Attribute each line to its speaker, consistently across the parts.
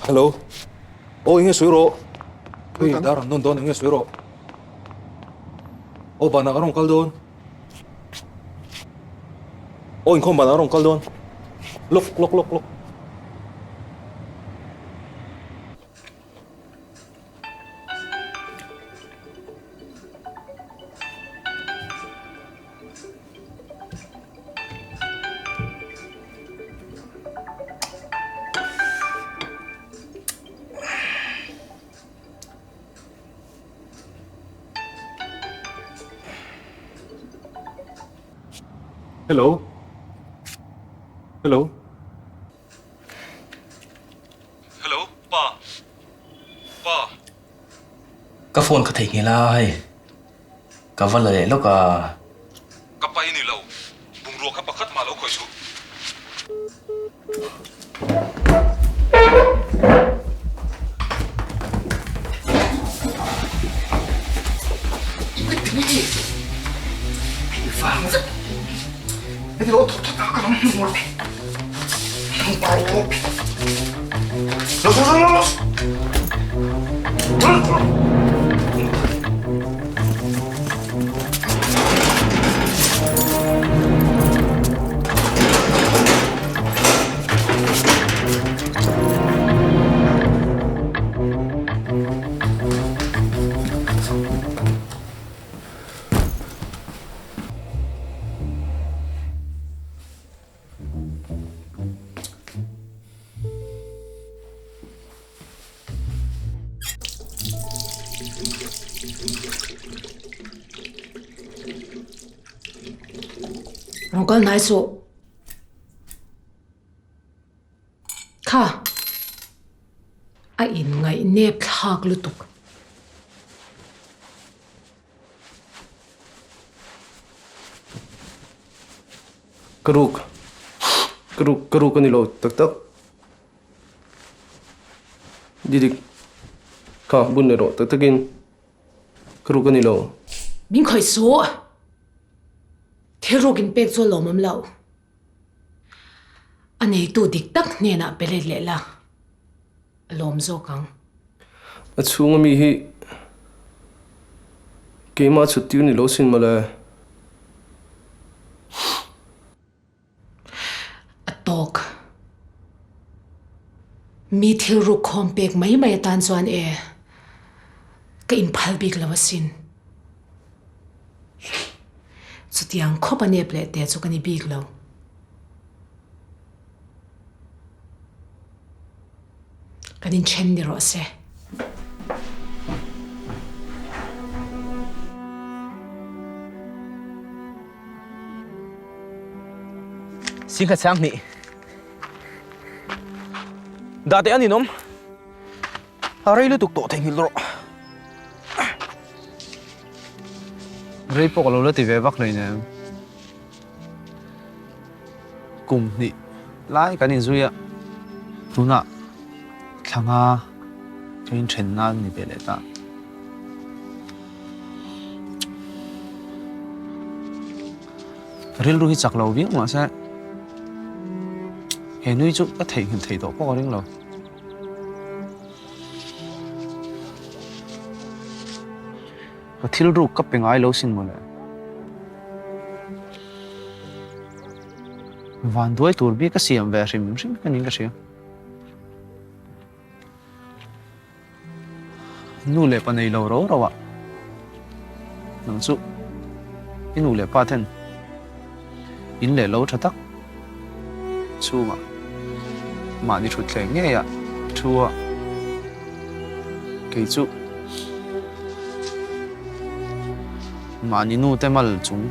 Speaker 1: Hello. Inge suiro. Daran don inge suiro. Bana karong kaldon. Inkom bana karong kaldon. Look. Hello. Hello. Hello, pa. Pa.
Speaker 2: Cái phone có thể nghe lại. Cái vấn đề lúc
Speaker 1: Ka pa ini law. Bung ruwa ka pakat malaw ko isu.
Speaker 3: Ini lo tuh kalau mau Los.
Speaker 4: Rongkal nai so. Kha. A in ngai nep thak lutuk.
Speaker 5: Karuk kan nilo tak. Didik. Kha bun nilo takin. Karuk kan nilo.
Speaker 4: Min khoi so. Therogin pek zo lomam lau. Anei tu dik tak ne na pele le la. Lom zo kang.
Speaker 5: Achunga mi hi kema chutiu ni lo sin mala.
Speaker 4: Atok. Mi therog khom pek mai tan chuan ka in phal bik lawasin. Sutiang khopa ne ple te chu kani bik lo. Kanin chen ni ro se.
Speaker 2: xin khát sang nị. Đã thế anh đi nôm. Ở đây lưu tục tổ thành hình rồi.
Speaker 6: Rây bọc lâu thì về bắc này nè. Cùng nị lái cái này duy ạ. Đúng ạ. Thằng à cho anh Trần An nị về lại ta. Rây lúc chắc lâu biết mà sao. Hiện nay chút có thể hình đó có đến lâu. Và thiếu rượu cấp bên ai lâu xin mà lại. Vạn đuôi tuổi biết cái xiêm về rim cái những cái xiêm. Nu lệ pan này lâu rồi ạ. Nâng chút. Nu lệ pa thân. In lệ lâu cho tắc. Chú mà đi chút lệ nghe ạ. Chú ạ. Cái chú. Mà ni nu tem mal chúng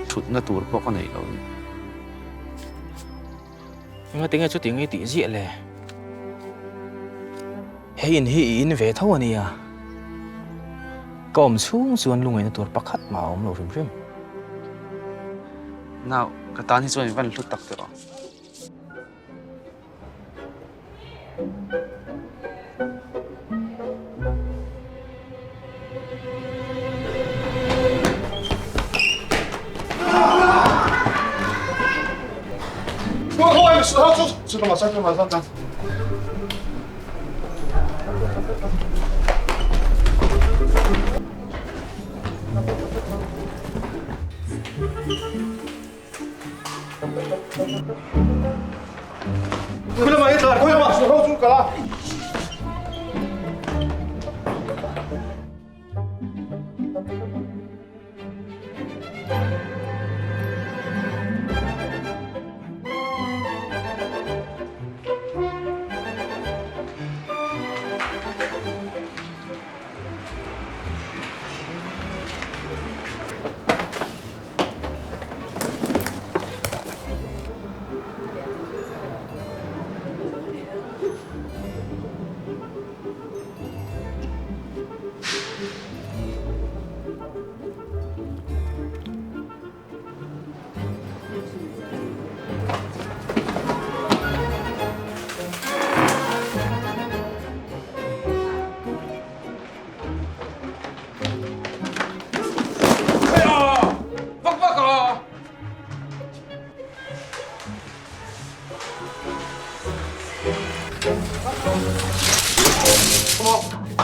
Speaker 6: chút na tur po con này đâu.
Speaker 2: Nhưng mà tiếng chút tiếng ấy tí diện lệ. Hay in về thâu anh à. Còn xuống luôn người nó tur bắc khát mà ông lâu phim.
Speaker 6: Nào, cái tan thì cho mình vẫn lúc tắc được.
Speaker 3: 잠깐만.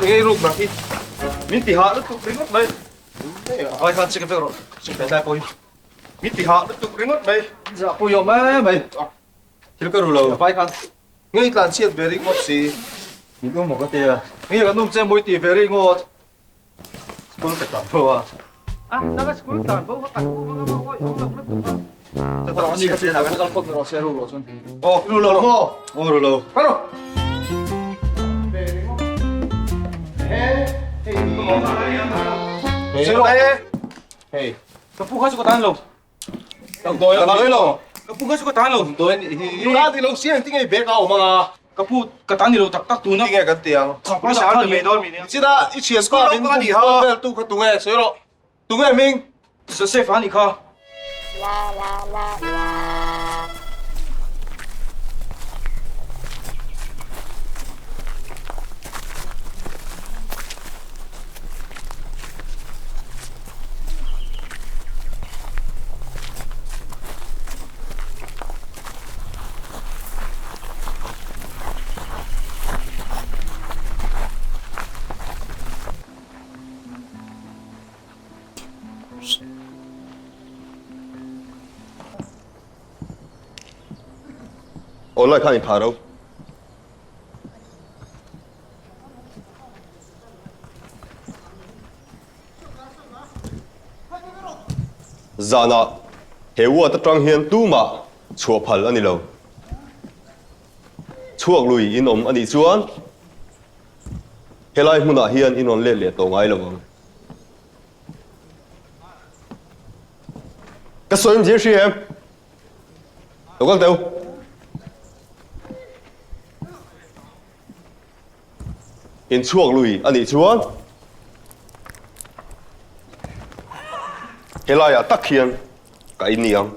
Speaker 3: Ngay lúc mà khi mình tỉ hạ nó tụt đến mất đây. Ai khăn chiếc cái rồi, chiếc cái đại bồi. Mình tỉ hạ nó tụt đến mất đây. Dạ bồi yo mày. Thì nó cái rồi lâu. Ai khăn. Ngay tàn chiết về đi ngót xí. Mình có một cái tiền. Ngay cái nôm xem mối tỉ về đi ngót. Con phải tạm thôi à. À, nó cái school tạm bố tạm bố. Thế tao nói cái tiền là cái con phật nó sẽ rồi rồi. Ồ, rồi lâu. Ồ, rồi lâu. Bắt đầu. Sino kayo? Hey.
Speaker 2: Kapuha sa kotahan lo.
Speaker 3: Tagdoy ang bagay lo.
Speaker 2: Kapuha sa kotahan lo.
Speaker 3: Tagdoy. Yung ati lo siya tingay beka o mga
Speaker 2: Kapu katani lo tak tuna.
Speaker 3: tingay gantiang.
Speaker 2: Kapag sa akin may dol mini.
Speaker 3: Sida ichies ko min ni ha. Tu ka tungay siro. Tungay ming.
Speaker 2: Sa safe ani ka.
Speaker 7: Ủa lại khai thả đâu? Zana, hewa ta trang hiền tu mà chùa phật anh đi lâu. Chuộc lùi in anh đi chuan. Helai muna hiền in on lệ lệ tổ ngay lâu. Cái số em gì em? Đâu có đâu. In chuộc lùi anh đi chuan. Helai à tắc hiền cái niang.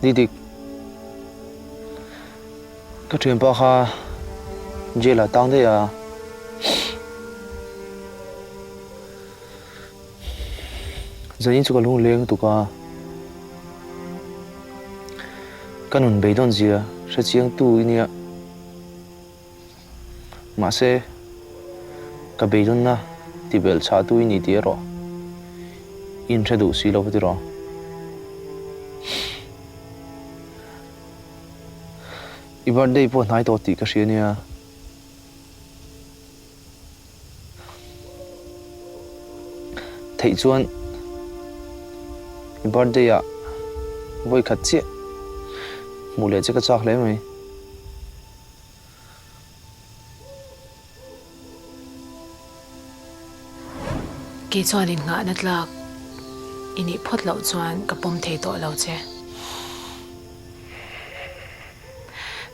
Speaker 6: Didik cái chuyện bao ha giờ là tăng thế à giờ những chỗ lung lên tụ ca cái nón bể đòn gì à sẽ chiang tu ini mà sẽ cái bể đòn na thì bel cha tu ini đi rồi in sẽ đủ xí lâu vậy rồi birthday po nai to ti ka sia nia thei chuan birthday a voi khat che mule che ka chak le mai
Speaker 4: ki chuan in nga na tlak ini phot lo chuan ka pom thei to lo che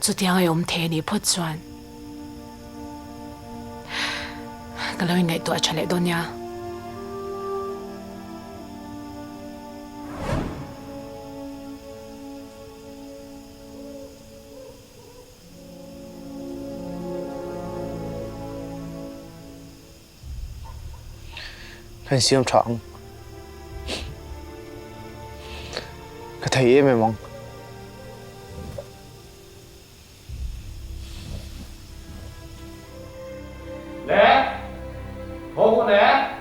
Speaker 4: chu tiang ai om the ni phot chuan ka lo nei to achale donya
Speaker 6: Anh siêu trọng. Cái thầy em mong.
Speaker 3: Nè, hô con nè.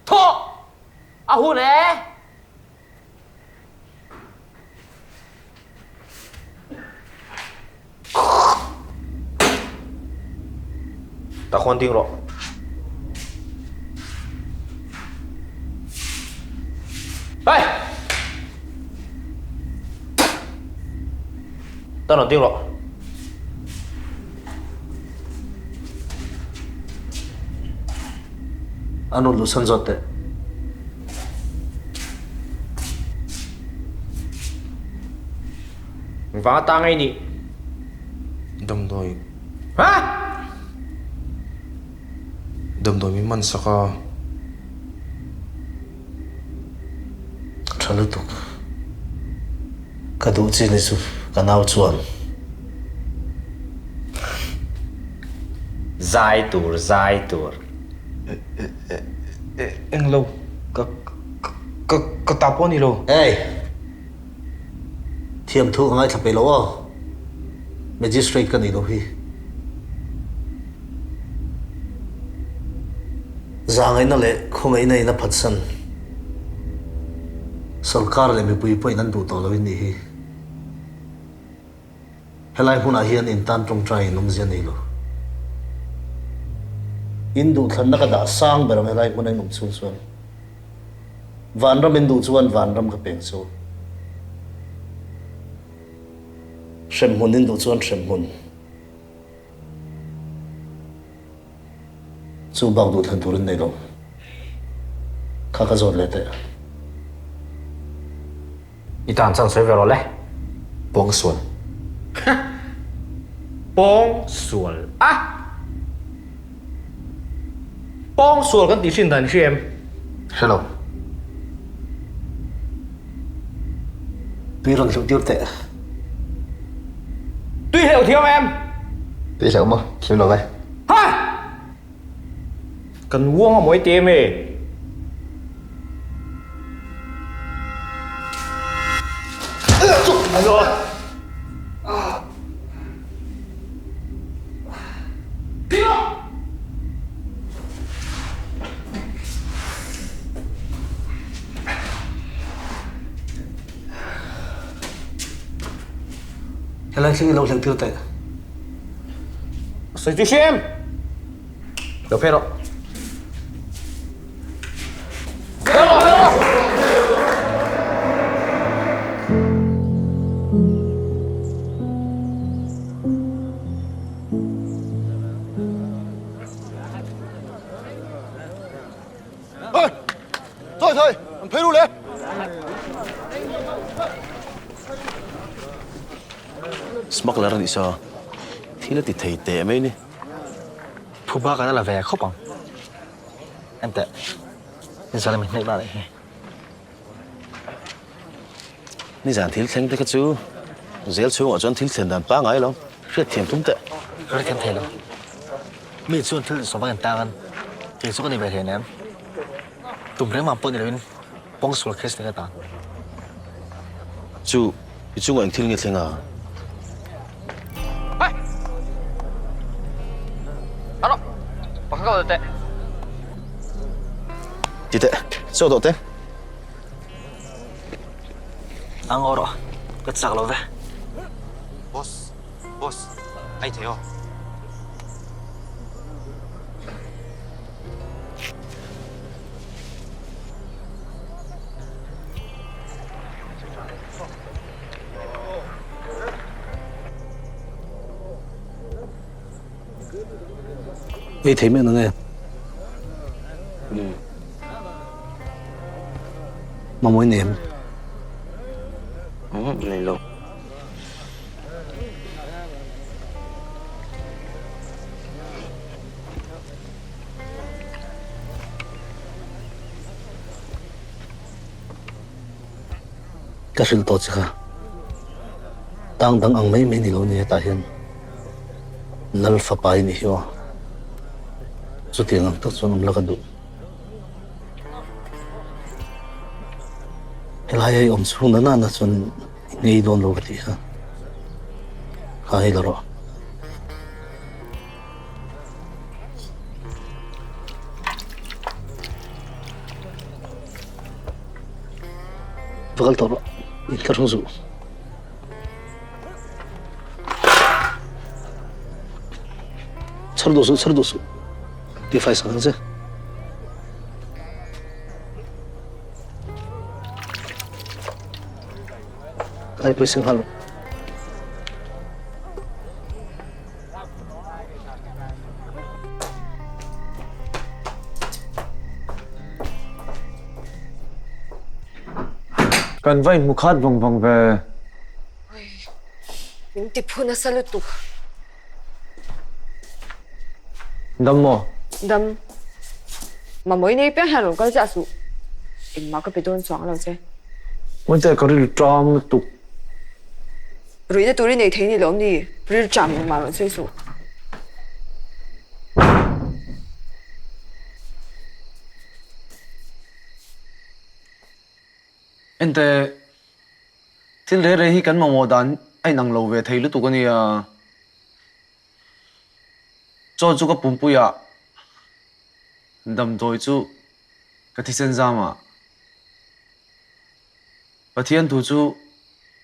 Speaker 8: Thọ à hù nè
Speaker 3: Ta khoan tiếng rồi. Ê! Ta nói tiếng rồi.
Speaker 6: Ano lusan zote.
Speaker 3: Vã ta ngay nị.
Speaker 1: Đâm đôi
Speaker 3: Hả?
Speaker 1: đâm đôi mi man saka
Speaker 6: Chalutuk. Kadu chi ni su kanau chuan.
Speaker 3: Dài tur.
Speaker 2: Anh lâu. Có tao bố đi lâu.
Speaker 6: Hey. Thiam thu ngai thape lo. Magistrate kan ni lo hi. Zangai na le khongai nei na phatsan. Sarkar le mi pui poi nan du to lo ni hi. Helai huna hian in tan trong trai num zian nei lo. Indu than na ka da sang beram helai hunai num chu chuan. Vanram indu chuan vanram ka peng chu. Shem hun indu chuan shem hun. Chu bang du than turin nei lo. Kha zot le te.
Speaker 3: Itan sang soi về rồi lấy.
Speaker 1: bong suan
Speaker 3: Bong suol. À! Bong suol kan tí xin thần xem.
Speaker 6: Hello. Tuy rằng tiêu tệ.
Speaker 3: Tuy hiểu thiếu em.
Speaker 7: Tí sao mà, kiếm đâu đây?
Speaker 3: Ha! Cần vuông ở mỗi tiệm ấy. Rồi.
Speaker 6: Helai sinh lâu thằng tiêu tệ.
Speaker 3: Sao chú xem? Được phê rồi.
Speaker 7: Thôi, phê luôn lên.
Speaker 9: Smuggler ni so thila ti thei te mai ni
Speaker 6: Phu ba cái là về khóc bằng. Em tệ. Nên sao lại mình lấy ba lại?
Speaker 9: ni zan thil thleng te ka chu zel chu a chon thil thlen dan pa ngai lo hret thiam tum te
Speaker 6: Rồi thêm thế luôn. Mình xuân thứ số bằng ta ăn. Thì số cái này về thế em. Tụm rễ mà bận đi lên. Bong sủa case này ta.
Speaker 9: chu i chu ang thil nge thlenga
Speaker 3: Đó. Bắt câu tệ.
Speaker 9: ti te so do te
Speaker 6: Ang oro. Cái sạc lâu về.
Speaker 3: Boss. Ai thế không?
Speaker 9: Ê thấy mẹ nó nghe. Mà mỗi niệm. Này lâu. Cái sự tốt chứ hả? Đang ăn mấy đi lâu nè ta hiện. Nal pha pai ni hiyo. Số tiền ang tất số năm là cái đủ. Lại ai om xuống đó na chun ngay đón lâu cái ha. Hay là rồi. Vâng tao rồi. Ít cái không dụ. Sardosu. Di faz sanze. Ai pwede sing halo.
Speaker 6: Kan vai mukhat vong về.
Speaker 10: Yung tipo na sa luto.
Speaker 6: Đâm mò.
Speaker 10: Đâm. Mà mỗi nay bé hà lộn có giả sụ. Em mà có bị đôn xoắn rồi chứ.
Speaker 6: Vẫn tại có đi tram tục.
Speaker 10: Rồi để tụi này thấy ni lộn đi. Rồi chạm mà lộn chơi sụ.
Speaker 6: Anh ta til re re hi kan mò dan ai nang lo về thấy lúc tụ cái này à. Cho chú cái bún bùi à. Đâm đôi chú cái thị sinh ra mà. Và thiên thủ chú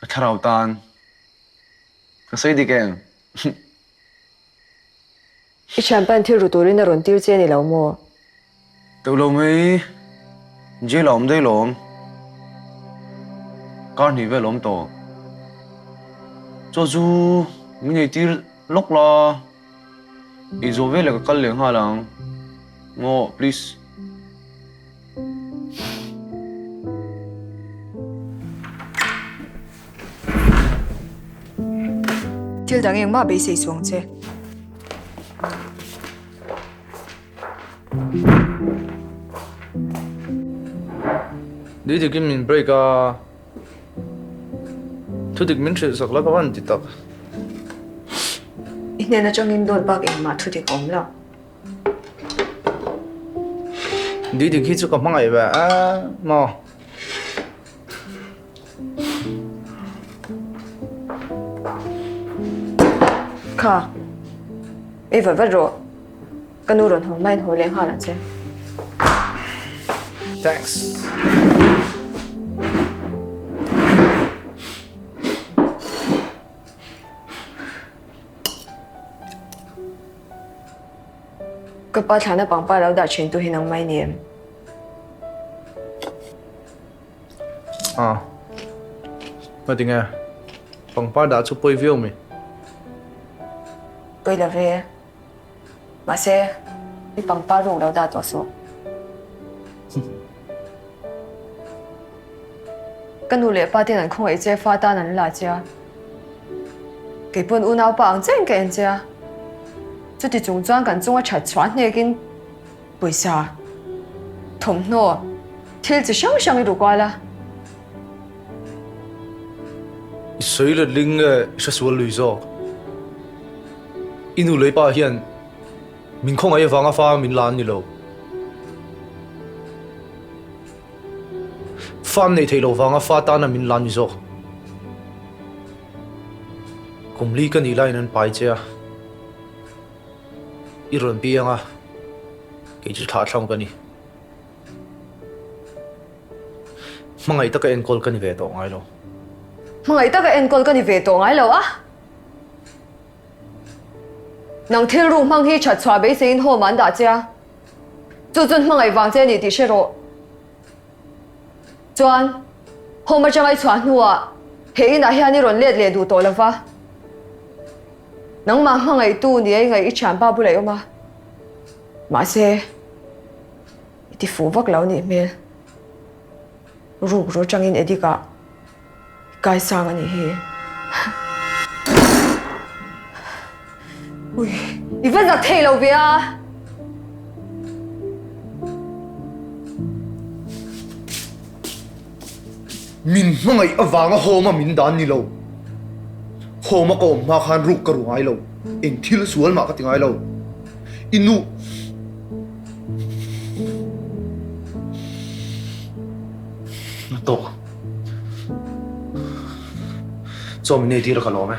Speaker 6: cái thảo rào tàn. Cái xây đi kèm.
Speaker 10: Ít chạm bàn thiêu rồi tụi nó rộn tiêu chế này lâu mò.
Speaker 6: Tự lâu mấy dễ lộm đây lộm. Con thì về lộm tổ. Cho chú mình nhảy tiêu lốc là. Ý dô về là cái căn liền hà lăng. Ngô, please.
Speaker 10: Thiêu đáng em mà bị xây xuống chứ.
Speaker 5: Đi thì cái mình break à. Thu được mình sẽ sạc lại các bạn thì tao.
Speaker 10: Ít nên là trong em đồn bạc em mà thu được ổn lắm.
Speaker 5: Đi thì khi chú có mang ai về à mà.
Speaker 10: Khá. Em vẫn rồi. Cái nụ rộn hôm nay hồi lên hà là chứ.
Speaker 5: Thanks.
Speaker 10: Cái ba tháng nó bằng ba lâu đã chuyển tôi hình năng mấy niệm.
Speaker 5: À. Mà tiếng nghe. Bằng ba đã chụp bôi view mình.
Speaker 10: Bây là về. Mà xe. Đi bằng ba rụng lâu đã tỏa số. Cái nụ lệ ba tiền anh không ấy chế pha ta nắn là chứ. Cái bọn u nào bằng chân cái anh chứ. Chú thì chúng doan gần chúng chặt choán này kinh bồi xa. Thống nô. Thiel chỉ sang đi đủ qua là.
Speaker 5: Sấy là linh sẽ số lùi rồi. Inu lấy ba hiện. Mình không ai vắng pha mình lan như lâu. Farm này thấy lâu vắng pha ta là mình lan như rồi. Cùng lý cái này lại nên bài chơi. Iron biang à. Cái chút thả trong cái này. Mà ngày ta cái encol cái này về tổ ngay lâu.
Speaker 10: Mà ngày ta cái encol cái này về tổ ngay lâu á. Nàng thiên rung mang hi chặt xóa bế sinh hồ mãn đã chưa? Chú chân mà ngày vàng chơi này thì sẽ rồi. Chuan, hôm mà chẳng ai xoắn hùa. Hệ na hiền rộn liệt đủ tổ là va. Nàng mà ngày tu này ngày ít chán ba bữa lấy mà. mà xe thì phụ vắc lão nị mẹ rủ rồi chẳng in đi cả cái sang anh hi ui đi vẫn giặc thề lâu bia
Speaker 5: min mangai awanga homa min dan ni lo homa ko ma khan ru karu ngai lo eng thil sual ma ka tingai lo inu to cho mình đi ra cả lò mẹ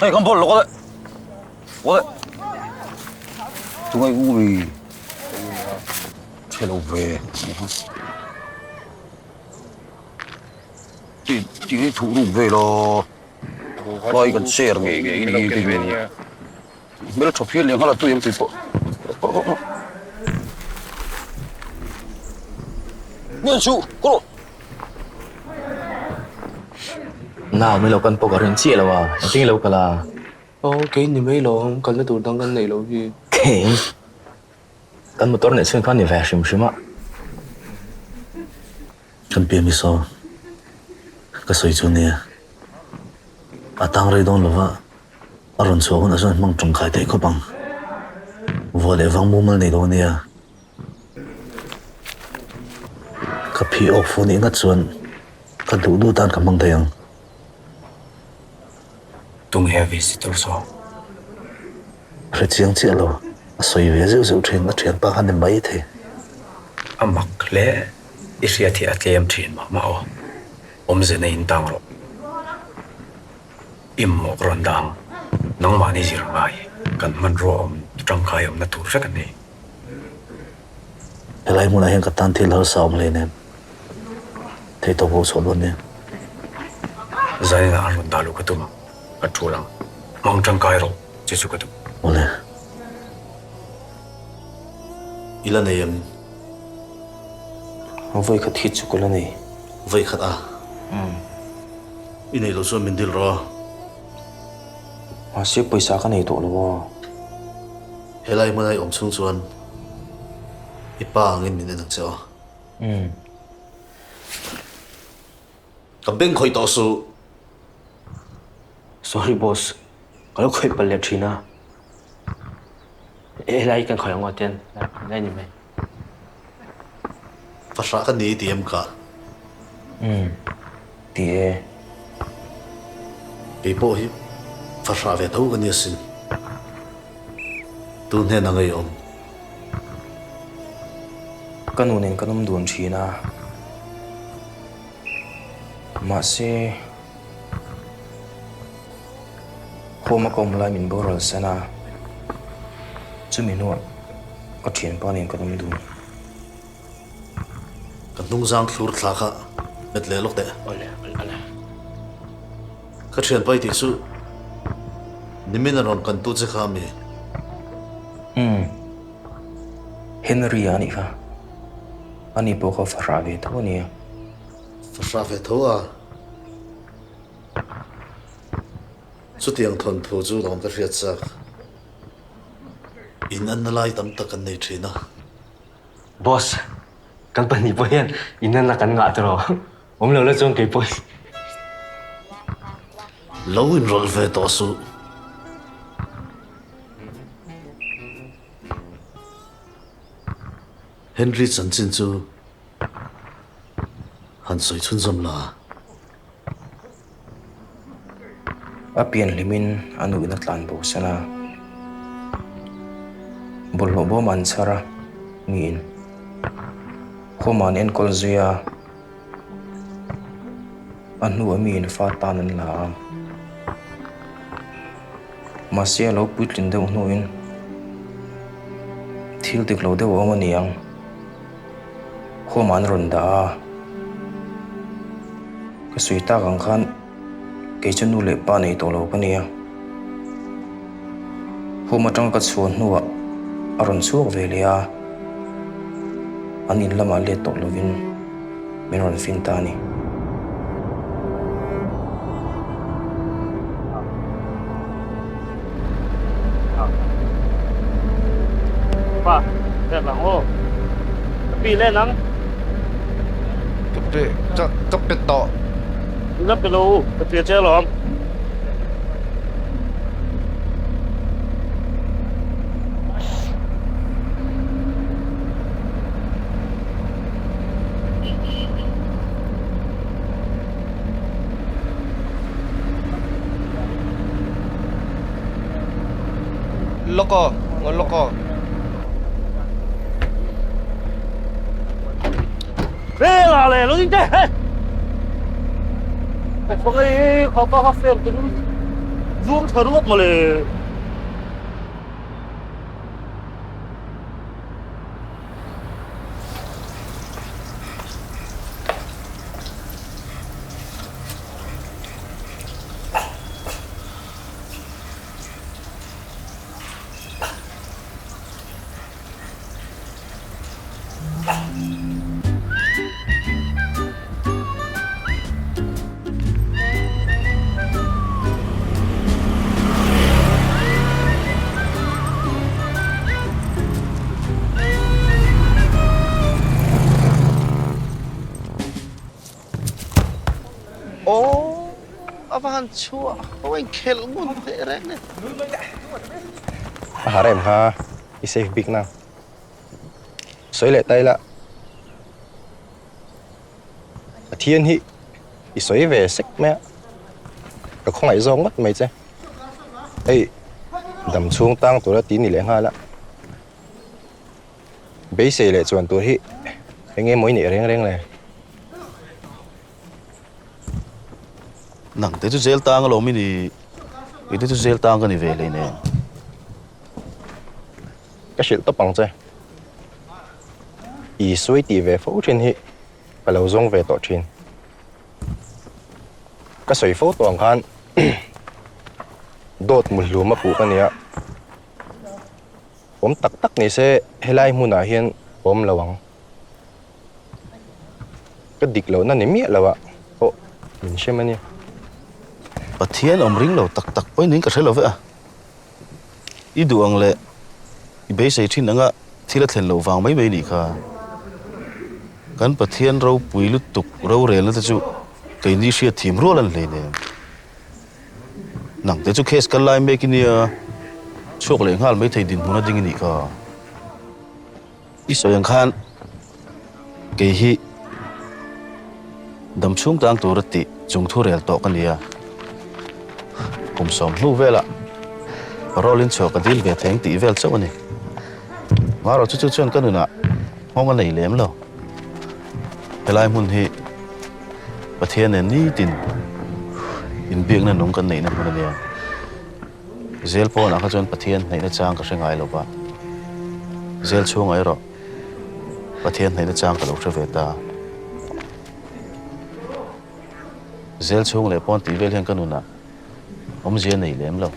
Speaker 11: 哎，咁幫攞我仲係烏味，車路味，啲土路味咯，來個車嘅呢，沒得钞票兩下啦，都有對報，念書過咯。
Speaker 2: nào mới lâu cần bộ cả人chia了哇，一定lâu cả啦。
Speaker 6: 哦，幾年未咯，跟得到等緊你咯嘅。
Speaker 2: OK，跟冇多人先看你發是唔是嘛？kan
Speaker 9: pia mi so ka soi chu ne atang rei don lova aron so hun asan mang chung khai thei ko bang vo le wang mu mal nei do ne ka phi ok fu ni nga chuan ka du tan ka mang thayang
Speaker 2: tung he visitor so
Speaker 9: re chiang chi lo soi ve zeu thren na thian pa han mai the
Speaker 2: amak le isia thi atlem thin ma o om ze nei tang ro im mo rondang nang ma ni zir mai kan man ro om tang khai om na tur sa kan ni
Speaker 9: helai mu na hen ka tan thil har saum le ne thei to bo so lo ne
Speaker 2: zai na ron dalu ka tu ma ka thulang mang tang khai ro che chu ka tu
Speaker 9: ole ila ne yam
Speaker 6: Voi khát hít chút cái này.
Speaker 9: Voi khát à? Ini lo so min dil ro.
Speaker 6: Mà xếp पैसा cái này tổ lo.
Speaker 9: Helai mo nai om chung chuan. Ipa ngin min nang cho. Kam beng khoi to su.
Speaker 6: Sorry boss. Kalau khoi palet thina. Helai kan khoi ngot ten. Nai ni mai.
Speaker 9: Fasha ka ni tiam ka.
Speaker 6: Tie.
Speaker 9: Be po hi. Fasha ve thau ka ni sin. Tu ne na ngai om.
Speaker 6: Kan unen kanum don thina. Ma se Homa kom lai min boral sana. Chu minua. Ka thien pa nen kanum don.
Speaker 9: Kan nung zang thlur thla kha met le lok de
Speaker 6: Ole.
Speaker 9: ka thian pai ti su nimin ron kan tu che kha mi
Speaker 6: Henry ani kha ani po kha fara ve tho ni
Speaker 9: Fasha ve tho a chu tiang thon phu chu lom ka riat chak in an lai tam tak kan nei thina
Speaker 6: Boss, kan pani po yan. Inan na kan nga tro. Lo chung kay po.
Speaker 9: lo in rol ve to su Henry chan chin chu han soi chun zom la
Speaker 6: Apian limin anu inatlan po sana. Bolo bo man sara ngin. Koman en kolzuya anu amin fatanan la. Masya lo putlin de unuin. Thil dik lo de wo maniang. Koman ronda. Kasuita kang kan kay chanu le pa nei to lo kania. Humatang kat suon nuwa aron suok velia. Anin lama le to lovin
Speaker 2: min ron fin ta ni
Speaker 8: pa thế là ô bị lên lắm
Speaker 5: จะเป็นต่อ
Speaker 8: lấp cái lô cái phía trên lắm
Speaker 5: loko loko
Speaker 8: Ê là này nó dính thế không ấy khó có phát phiền cái vuông thở ruột mà lề
Speaker 6: Avan chua, ôi khel ngun thế đấy nè.
Speaker 7: Hà em ha, i safe big nào. Xoay lại tay lại. Thiên hi, i xoay về sách mẹ. Cái không ai rong mất mày chứ. Ê, đầm xuống tăng tôi đã tín đi lên ha lại. Bây giờ lại chuẩn tôi hi, anh em mới nhảy reng này.
Speaker 6: Nang te tu zel tang lo mi ni i te tu zel tang ka ni ve le ne
Speaker 7: Cái chuyện tốt bằng chứ. Ý suy tì về phẫu trên hi, và lâu rong về tỏ trên. Cái suy phẫu toàn khan, đốt một lúa mà phụ cái này.ผมตักนี่เซ่ให้ไล่มูนาเฮียนผมระวังก็ดิกเหล่านั้นนี่เมียแล้วอะโอ้มันใช่ไหมเนี่ย
Speaker 6: Pathian om ring lo tak tak poi ning ka thelo ve a I duang le I be sei thin anga thila thlen lo wang mai mai ni kha kan pathian ro pui lu tuk ro rel na chu ke ni sia thim ro lan le ne nang te chu case kan lai me ki ni chok le ngal mai thei din huna ding ni kha I so yang khan ke hi dam chung tang tu rati chung thu rel to kan niaผมสมรู้เวลาเราเล่นโชว์กันดีเวทแทงตีเวลเจ้าวันนี้ว่าเราชุดชวนกันหนึ่งอ่ะห้องกันไหนเลี้ยมเราเวลามุ่งที่ประเทศเนี่ยนี่ตินอินเบียงนั่นนุ่งกันไหนนั่นคนเดียวเซลพอนะเขาจนประเทศไหนนั่นจ้างก็ใช่ไงเราปะเซลช่วงไงหรอประเทศไหนนั่นจ้างก็ลูกเชฟตาเซลช่วงเลยป้อนตีเวลเห็นกันหนึ่งอ่ะผมเรียนไหนเลี้ยมเรา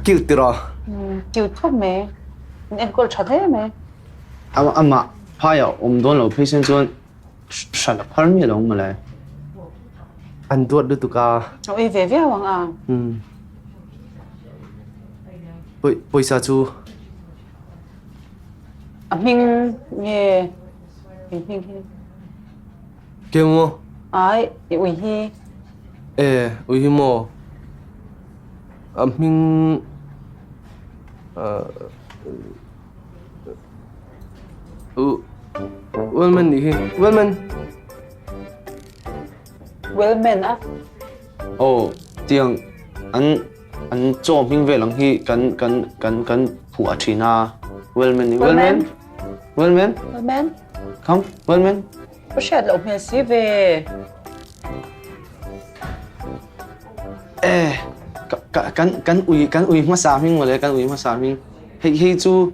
Speaker 5: Kill tira.
Speaker 12: Kill thop me. En kol chat he me.
Speaker 6: Ama phaya don lo patient zon shala phar mi lo ma lai.
Speaker 5: An duat du tu ka.
Speaker 12: Oi ve ve wang a.
Speaker 5: Poisa chu.
Speaker 12: Ming ye. Ming.
Speaker 5: Ke mo.
Speaker 12: Ai, ui hi.
Speaker 5: Ui hi mo. Ming Wellman ni hi. Wellman.
Speaker 12: Wellman á.
Speaker 6: Tiang an cho ming ve lang hi kan pu a thina Wellman ni Wellman.
Speaker 12: Wellman.
Speaker 6: Come Wellman.
Speaker 12: Có sẹt lộng hè xí về.
Speaker 6: Kan ui ma sa ming wala kan ui ma sa ming. Hey chu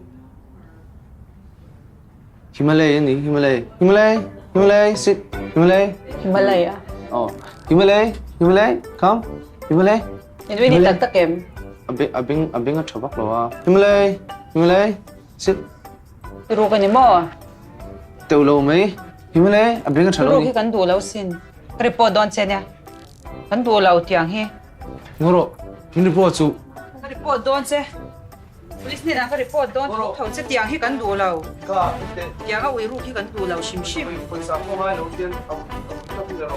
Speaker 6: Himalaya ni Himalaya sit Himalay.
Speaker 12: Himalaya.
Speaker 6: Oh, Himalay. Himalay. Come. Himalay.
Speaker 12: Yan wini tagtakem.
Speaker 6: Abing at sabak lawa. Himalay. Himalay. Sit.
Speaker 12: Turo ka ni mo.
Speaker 6: Teulo may. Himalay. Abing at
Speaker 12: Turo
Speaker 6: sabak
Speaker 12: ki kan dulaw sin. Kripo don senya. Kan dulaw tiang he.
Speaker 6: Ngoro. Hindi po su.
Speaker 12: Kripo don se. Pulis ni na kripo don. Thau se tiang he kan dulaw.
Speaker 6: Ka.
Speaker 12: Tiang ka wiru ki kan dulaw shim shim.
Speaker 6: Sa po nga lo din.
Speaker 12: Kan dulaw.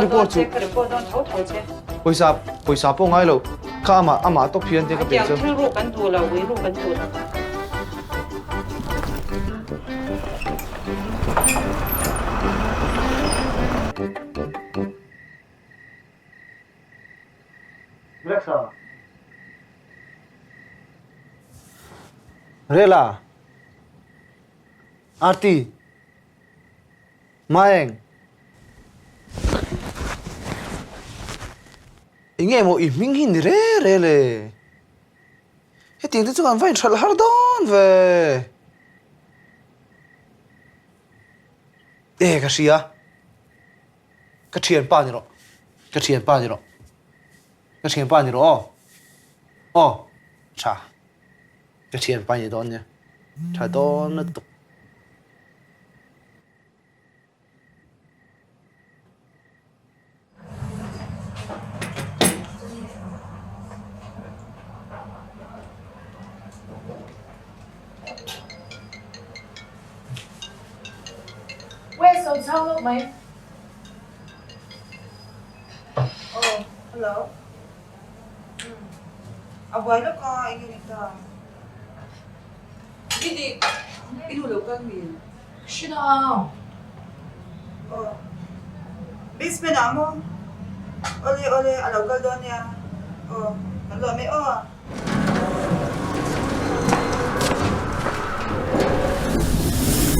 Speaker 6: Report su.
Speaker 12: Kripo don thau thau se.
Speaker 6: Poisa po nga lo. Ka ama to pian te ka
Speaker 12: Tiang
Speaker 6: pinso.
Speaker 12: thil ru kan dulaw wiru kan dulaw.
Speaker 6: Rela. Arti. Maeng. Inge mo iming hin re le. He ting tu kan vain chal har don ve. Ka sia. Ka thien pa ni ro. Ka thien pa ni ro. Ka thien pa ni ro. Oh. Cha. Ka thien pa ni don ne. Cha don na tu.
Speaker 4: Where's the towel, mate?
Speaker 13: Oh, hello. Abuelo ka, ingin ka. Hindi, inulo ka, Min.
Speaker 4: Shina.
Speaker 13: Oh. Bis me na mo. Ole, alaw ka doon niya. Oh, nalami, oh.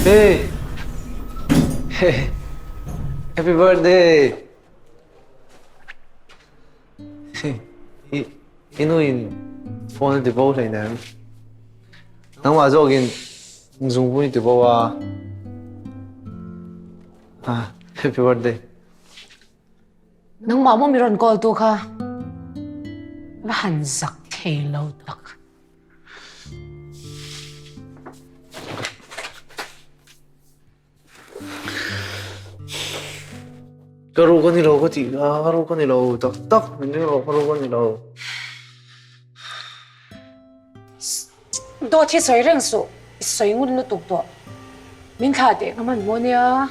Speaker 6: Hey! Hey! Happy birthday! Inuin phone di bao thai nan. Nang ma zo gin zoom bu ni di bao a. Ah, happy birthday.
Speaker 4: Nang mama miron call to ka. Mahanzak hello tak.
Speaker 6: Karu ko ni lo ko ti karu ko ni lo tak min ni lo karu ko ni lo.
Speaker 4: Do thi soi reng su. Soi ngun lu tuk to. Min kha de ngaman mo nia.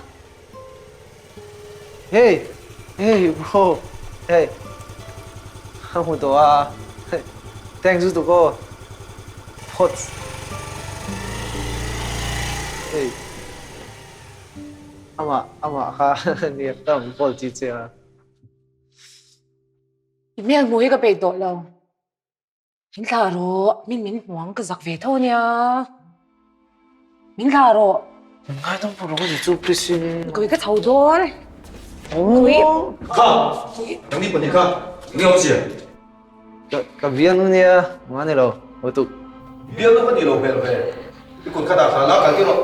Speaker 6: Hey! Hey, bro! Hey! Kamu doa. Thanks to ko. Hot. Hey. Ama ka ni tam pol chi cha.
Speaker 4: Miang mo ka pe do lo. Min kha ro, min huang ka zak ve tho nia. Min kha ro.
Speaker 6: Ngai dong pro ko ji chu prisin.
Speaker 4: Ko ka thau dor.
Speaker 6: Oh.
Speaker 3: Ka. Yang ni pun ka. Ini apa sih?
Speaker 6: Ka vian nu nia, ngane lo. O tu.
Speaker 3: Biar apa ni lo bel bel. Ikut kata salah kan kiro.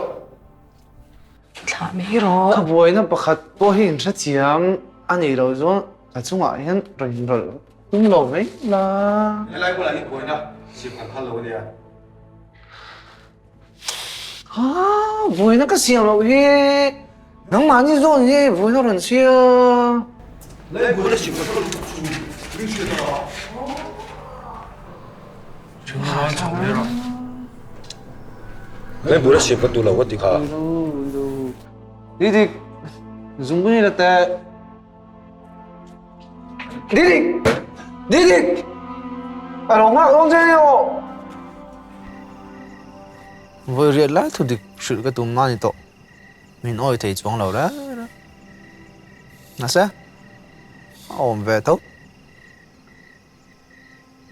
Speaker 4: Thla me ro.
Speaker 6: Ka boy na pakhat po hin tha chiam ani lo zo ka chunga hian rin rol. Lo mai la.
Speaker 3: Lai pula ni koi na. Siap hello dia.
Speaker 6: Ah, boy na ka siam lo hi. Nang mani zo ni boy na ron sia.
Speaker 3: Lai pula siap hello. Ring siap dah. Lai pula siap tu lah, wati ka.
Speaker 6: Didik, zumbu ni lata. Didik, alo ngak long je ni o. Voi riết lá thu dik sự cái tụm mani to, mình oi thấy chuang lâu đó. Nà sa, ôm về thấu.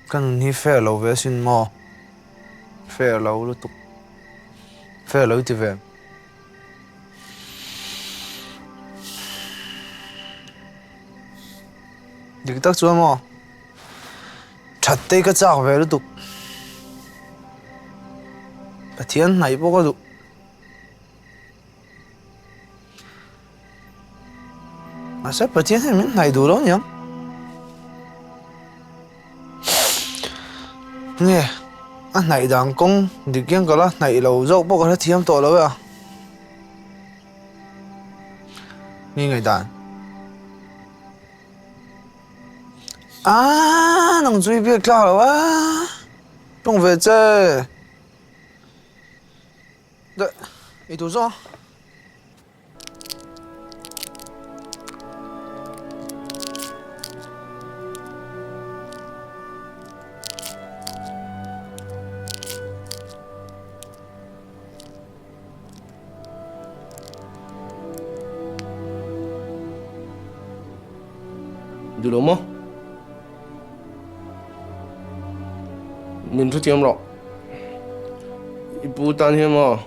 Speaker 6: Kan hi fair lâu về xin mò, fair lâu lu tục, fair lâu thì về. Dik tak chuan mo, chặt tay cái chạc về lu tục. Thiên này bố có dụ mà sẽ bật thiên mình này đủ đâu nhỉ nghe anh này đang công đi kiếm cái là này lâu dâu bao cái thiêm tổ lâu à nghe người đàn能注意别搞了哇，懂不这？对，你读书。
Speaker 14: được đúng không? Mình rất chiếm rõ. Ibu tan hiểm mà.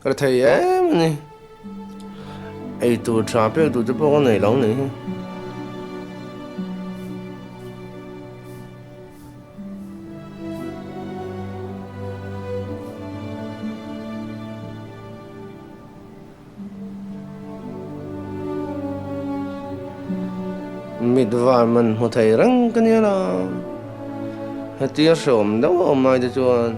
Speaker 14: Cái thầy em này. Ai tụ trà biết tụ chấp con này lâu này. Mệt vài mình một thầy răng cái này là hết tiết sớm đâu ở mai cho chuan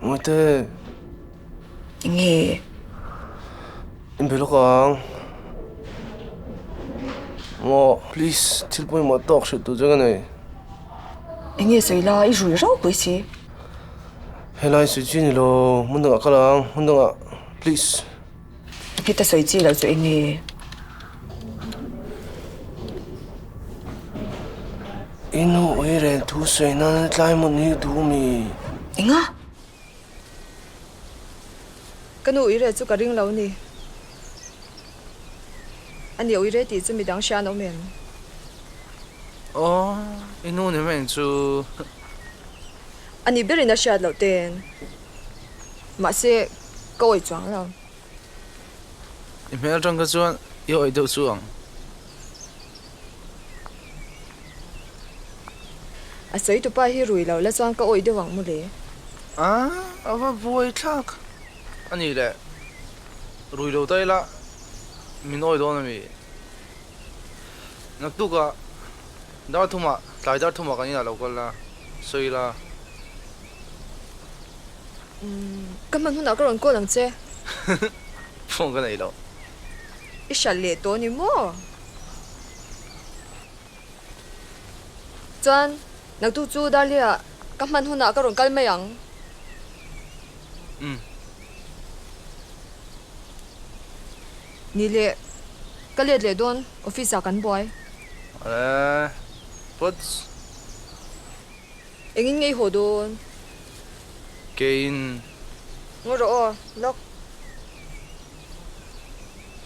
Speaker 14: Ngồi tê
Speaker 10: nghe
Speaker 14: em biết không ngồi please til bôi mà tóc sự tụi cái này
Speaker 10: nghe谁啦？一蕊肉鬼事。
Speaker 14: hay là sự chuyện lo muốn được cái nào muốn được please
Speaker 10: hết ta谁知啦？就nghe
Speaker 14: inu ấy rồi thu水那来么你读咪
Speaker 10: anh á cái nụ ý rồi chú cả riêng lâu nè anh yêu ý rồi thì chuẩn bị đăng xa nó men
Speaker 6: inu này mình chú
Speaker 10: anh biết rồi nó xa lâu tiền mà sẽ câu ấy chọn rồi
Speaker 6: em hiểu trong cái chuyện yêu ấy đâu xuống
Speaker 10: sấy tụi bay hi rùi lâu là chọn câu ấy để vắng một lẽ
Speaker 6: vui chắc anh nghĩ là rùi lâu tay là mình nói đó là mi nãy tu cả đã thu mà lại đã thu mà cái này là lâu cái là sấy là
Speaker 10: 根本哪个人过能接
Speaker 6: 放个你咯
Speaker 10: 一下列多你么真nãy tu chú đã lia các man hôn nào các rồng cái mấy ang ni le cái liệt liệt đón office akan boy
Speaker 6: but
Speaker 10: anh ngay hồ đón
Speaker 6: gain
Speaker 10: ngồi rồi lock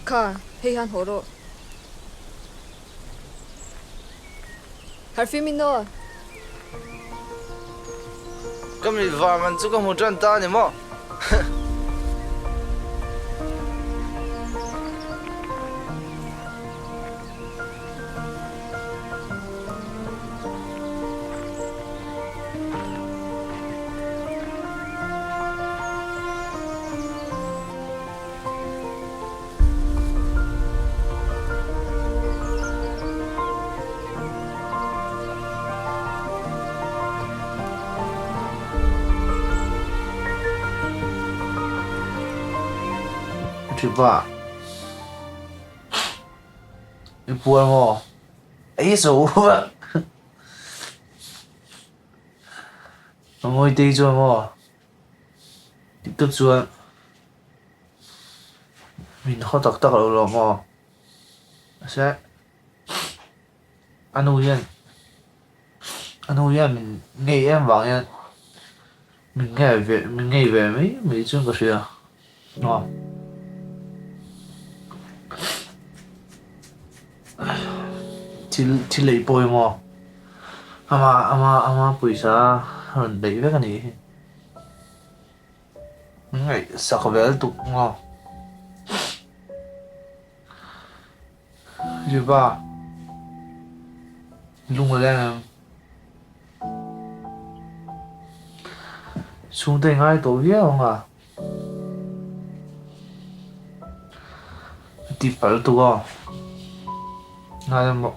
Speaker 10: cả hay han hồ rồi har phim mình nữa
Speaker 6: cái mình vào mình chỉ có một trận ta nhỉ mà chị vợ em buồn mà ấy số vậy ngồi đây rồi mà tiếp tục rồi mình khó tắc tắc rồi mà sẽ anh Uyên mình nghe em bảo nha mình nghe về mấy chuyện cái gì à ngon chỉ lấy bồi mà ama puisa hon dei ve kani ngai sakvel tuk ngo ba lung lên xuống đây ngay tổ viết không à đi phải tụ à ngay một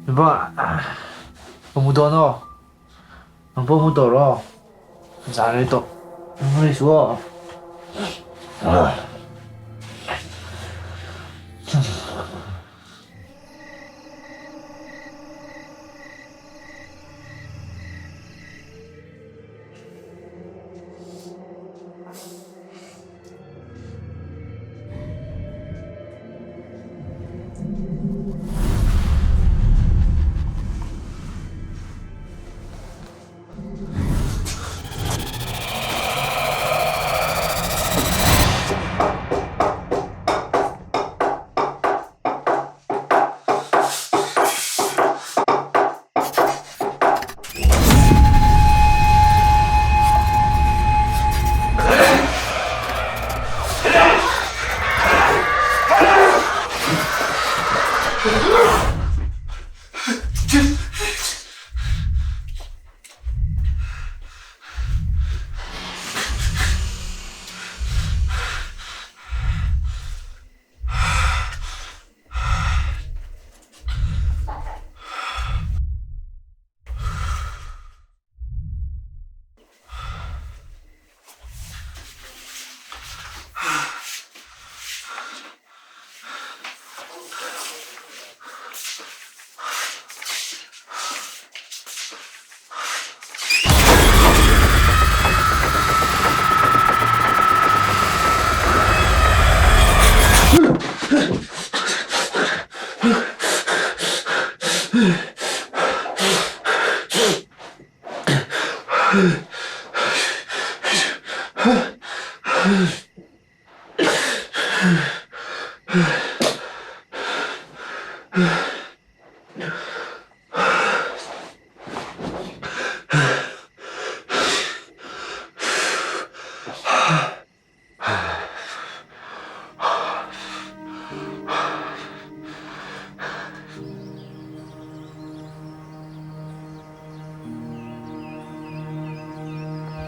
Speaker 6: ba không muốn đâu không muốn đâu rồi ra đây tổ không đi xuống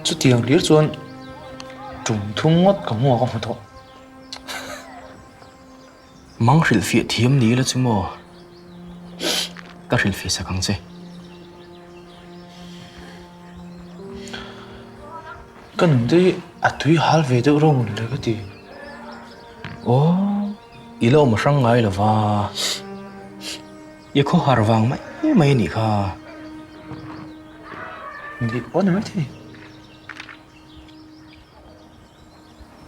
Speaker 6: chút tiền liệt xuân trùng thung ngót cả mua không thôi
Speaker 2: mang rìu phía thiêm ní là chứ mò các rìu phía sao căng chứ
Speaker 6: cái nấm đấy thui hal về đâu rồi mình lấy cái gì
Speaker 2: ô ý lâu mà sang ngày là va ye khó hар vàng mấy nị kha
Speaker 6: đi có nữa thế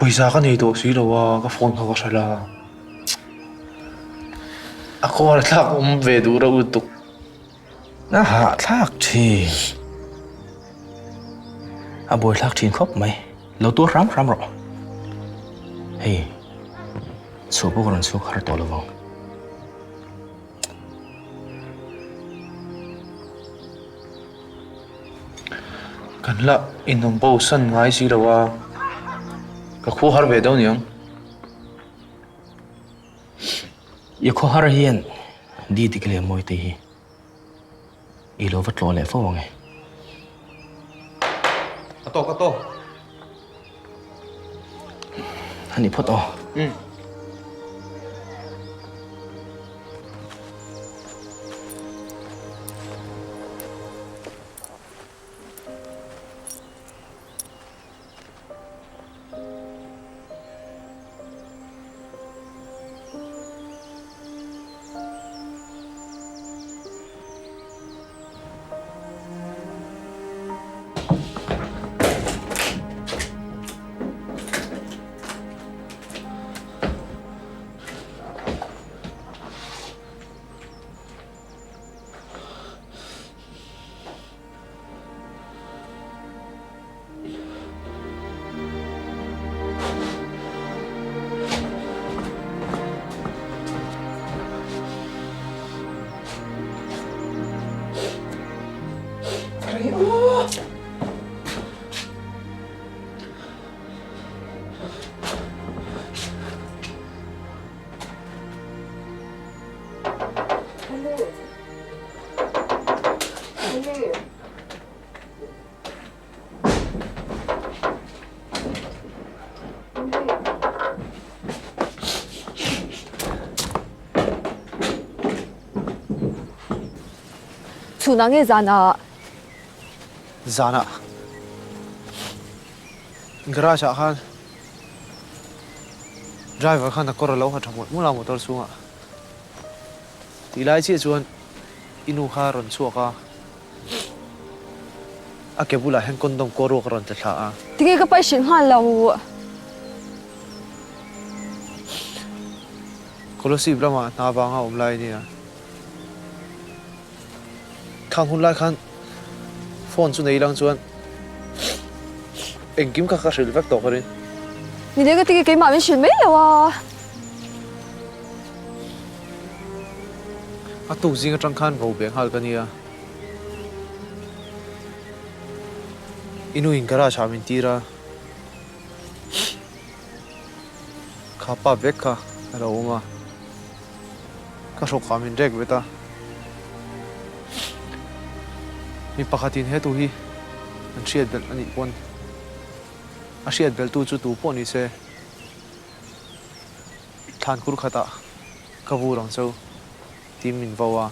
Speaker 6: bây giờ cái này đồ xí đâu cái phone không có sai là ako là thắc về đủ đâu tục
Speaker 2: nó hạ thắc thì bồi thắc thì khóc mày lâu tốt lắm rồi hey số bố con số khá to luôn
Speaker 6: cần là in đồng bao sân ngay xí đâu cái khu har về đâu nhỉ
Speaker 2: yêu khó har hiền đi thì cái môi thì ilo vật lo lẽ phô ngay
Speaker 3: to
Speaker 2: anh đi phốt to
Speaker 10: Chủ nang nghe Zana.
Speaker 6: Zana. Garage khan. Driver khan nakor lo ha thamot mula motor sunga. Tilai chi chuan inu kha ron chuaka. Akebula hen kondom koro karon te thla a.
Speaker 10: Tiki ka pai shin han lo.
Speaker 6: Kolosi brama na ba nga umlai ni a. Khang hun lai khan phone chu nei lang chuan engkim ka ka hril vek to karin.
Speaker 10: Ni le ka tiki ke ma min shin mai lo a.
Speaker 6: A tu zinga tang khan ro beng hal ka ni a. Inu in garage ha min tira. Khapa vek ka ro ma. Ka ro kha min rek beta. Mi pakhatin he tu hi an hriat bel ani pon a hriat bel tu chu tu pon ni se than kur khata ka vu rang chau tim min vawa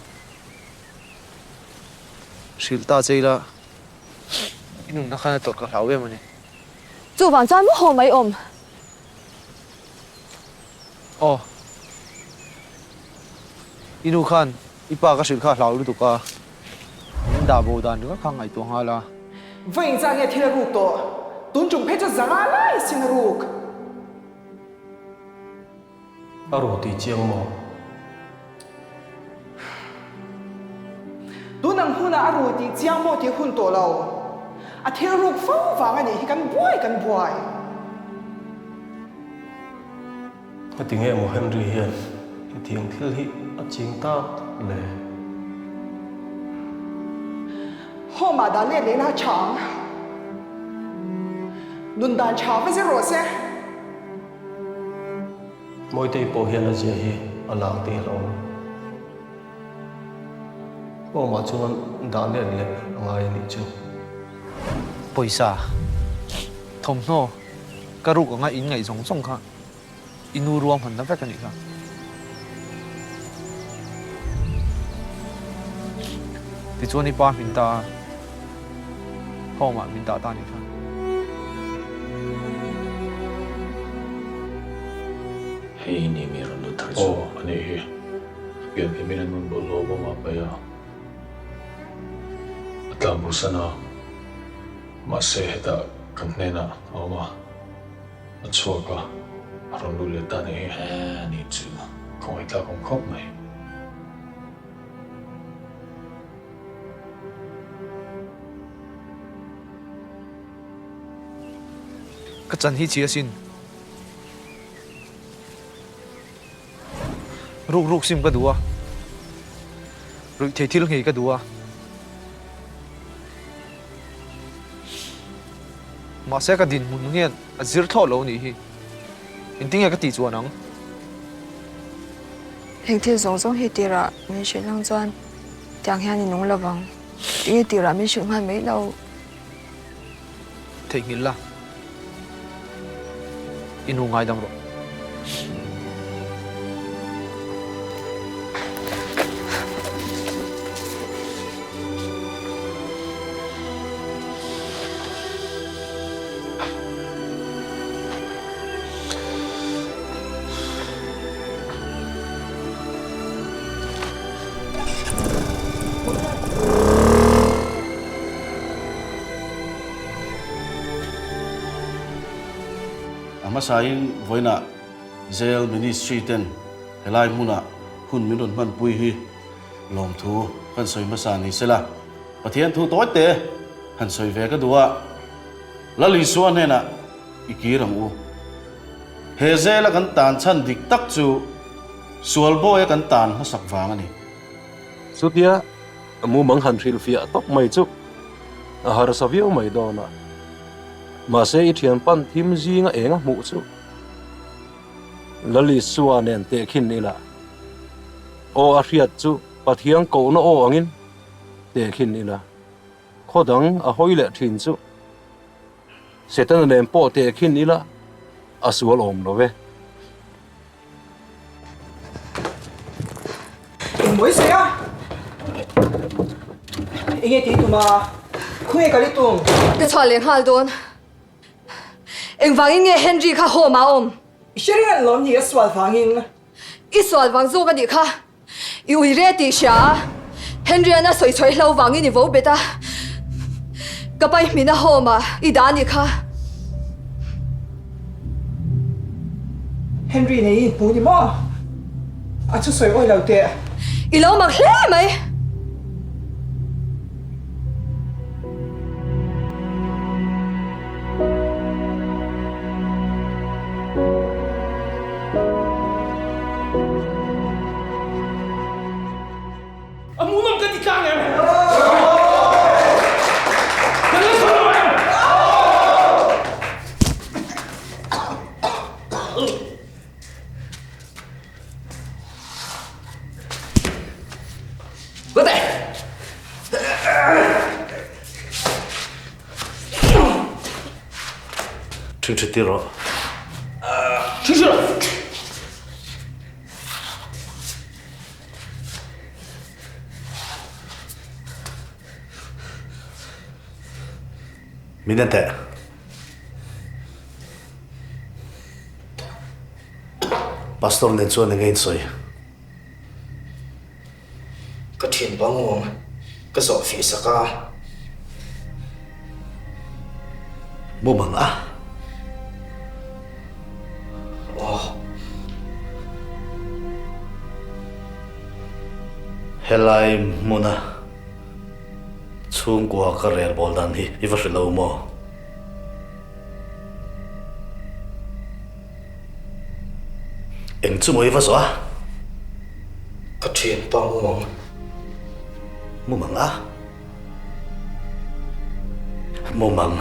Speaker 6: shilta cheila inu na khana tot ka hlawe mani
Speaker 10: Chu wang chan mu ho mai om.
Speaker 6: Oh inu khan ipa ka shil kha hlau lu tu ka da bo dan ka khang ai tu hala
Speaker 15: vậy ra nghe thiên rục to tuấn trùng phép cho giá lại xin rục
Speaker 2: Aro ti chiang mo.
Speaker 15: tuấn năng hun à rồi thì chiang mo thì hun to lâu à thiên rục phong vàng anh ấy cần buổi
Speaker 2: Ka tinge mo Henry hian. Hi thiang thil hi a ching ta le.
Speaker 15: hôm mà đã lên na chàng luôn đàn chàng với rồi sẽ
Speaker 2: Moi te po hian a je hi a lang te lo. O ma chuan dan le le ngai ni chu.
Speaker 6: poisa thom no karuk nga in ngai zong zong kha inu ruam han na vek ani kha ti chuan pa min ta homa min ta ta ni kha
Speaker 16: Hei ni mi ron lu thar chu ani hi gen ke min nun bol lo ma pa ya atlam bu sana ma se heta kan ne na oma achwa ka ron lu le ta ni ni chu kong ita kong khop mai
Speaker 6: ka chan hi chi asin ruk sim ka duwa ruk thei thil ngei ka duwa ma se ka din mun ngen a zir tho lo ni hi intinga ka ti chuan ang
Speaker 10: Hình thiên giống giống hi tira min shin lang chuan tiang hian in nong lawang. Hi tira min shin han mai lo.
Speaker 6: thei ngil la inu ngai dang ro
Speaker 17: Amasain voina zel ministry ten helai muna hun minun man pui hi lom thu kan soi masani sela pathian thu toy te han soi ve ka duwa lali suan ne na ikiram u he zela kan tan chan dik tak chu sual boy kan tan ha sak wang ani
Speaker 16: Sutia amu mang han ril fia tok mai chu Ahar savio mai dona. Mase I thian pan thim zinga enga mu chu. Lali suwa nen te khin nila. O a riat chu pathiang ko na o angin te khin nila. Khodang a hoile thin chu. Setan nen po te khin nila asual om lo ve.
Speaker 15: Mới xe á. Anh nghe tí tụi mà khuya cả lý tụi.
Speaker 10: Cái trò liền hal đồn. Anh vang nghe Henry kha hồ mà om.
Speaker 15: Sẽ rien lắm nhỉ soal vang in.
Speaker 10: Ít soal vang zo cái đi kha. Yêu re tí xa. Henry ana soi soi lâu vang in vô beta. Cái bay mina hồ mà I đan đi kha.
Speaker 15: Henry này bù đi mà. À chú soi ôi lâu tệ.
Speaker 10: I lâu mặc lẽ mày.
Speaker 17: Trinh trịch tiro.
Speaker 2: Trinh trịch.
Speaker 17: Minente. Pastor nen chuan ngay soi.
Speaker 2: Cái thiền băng nguồn. Cái giỏ phía saka.
Speaker 17: Mo mang a. Helai muna chung kwa ka rel bol dan hi iwa shilo mo eng chu mo iwa so
Speaker 2: Cái thiền băng nguồn.
Speaker 17: mo mang a mo mang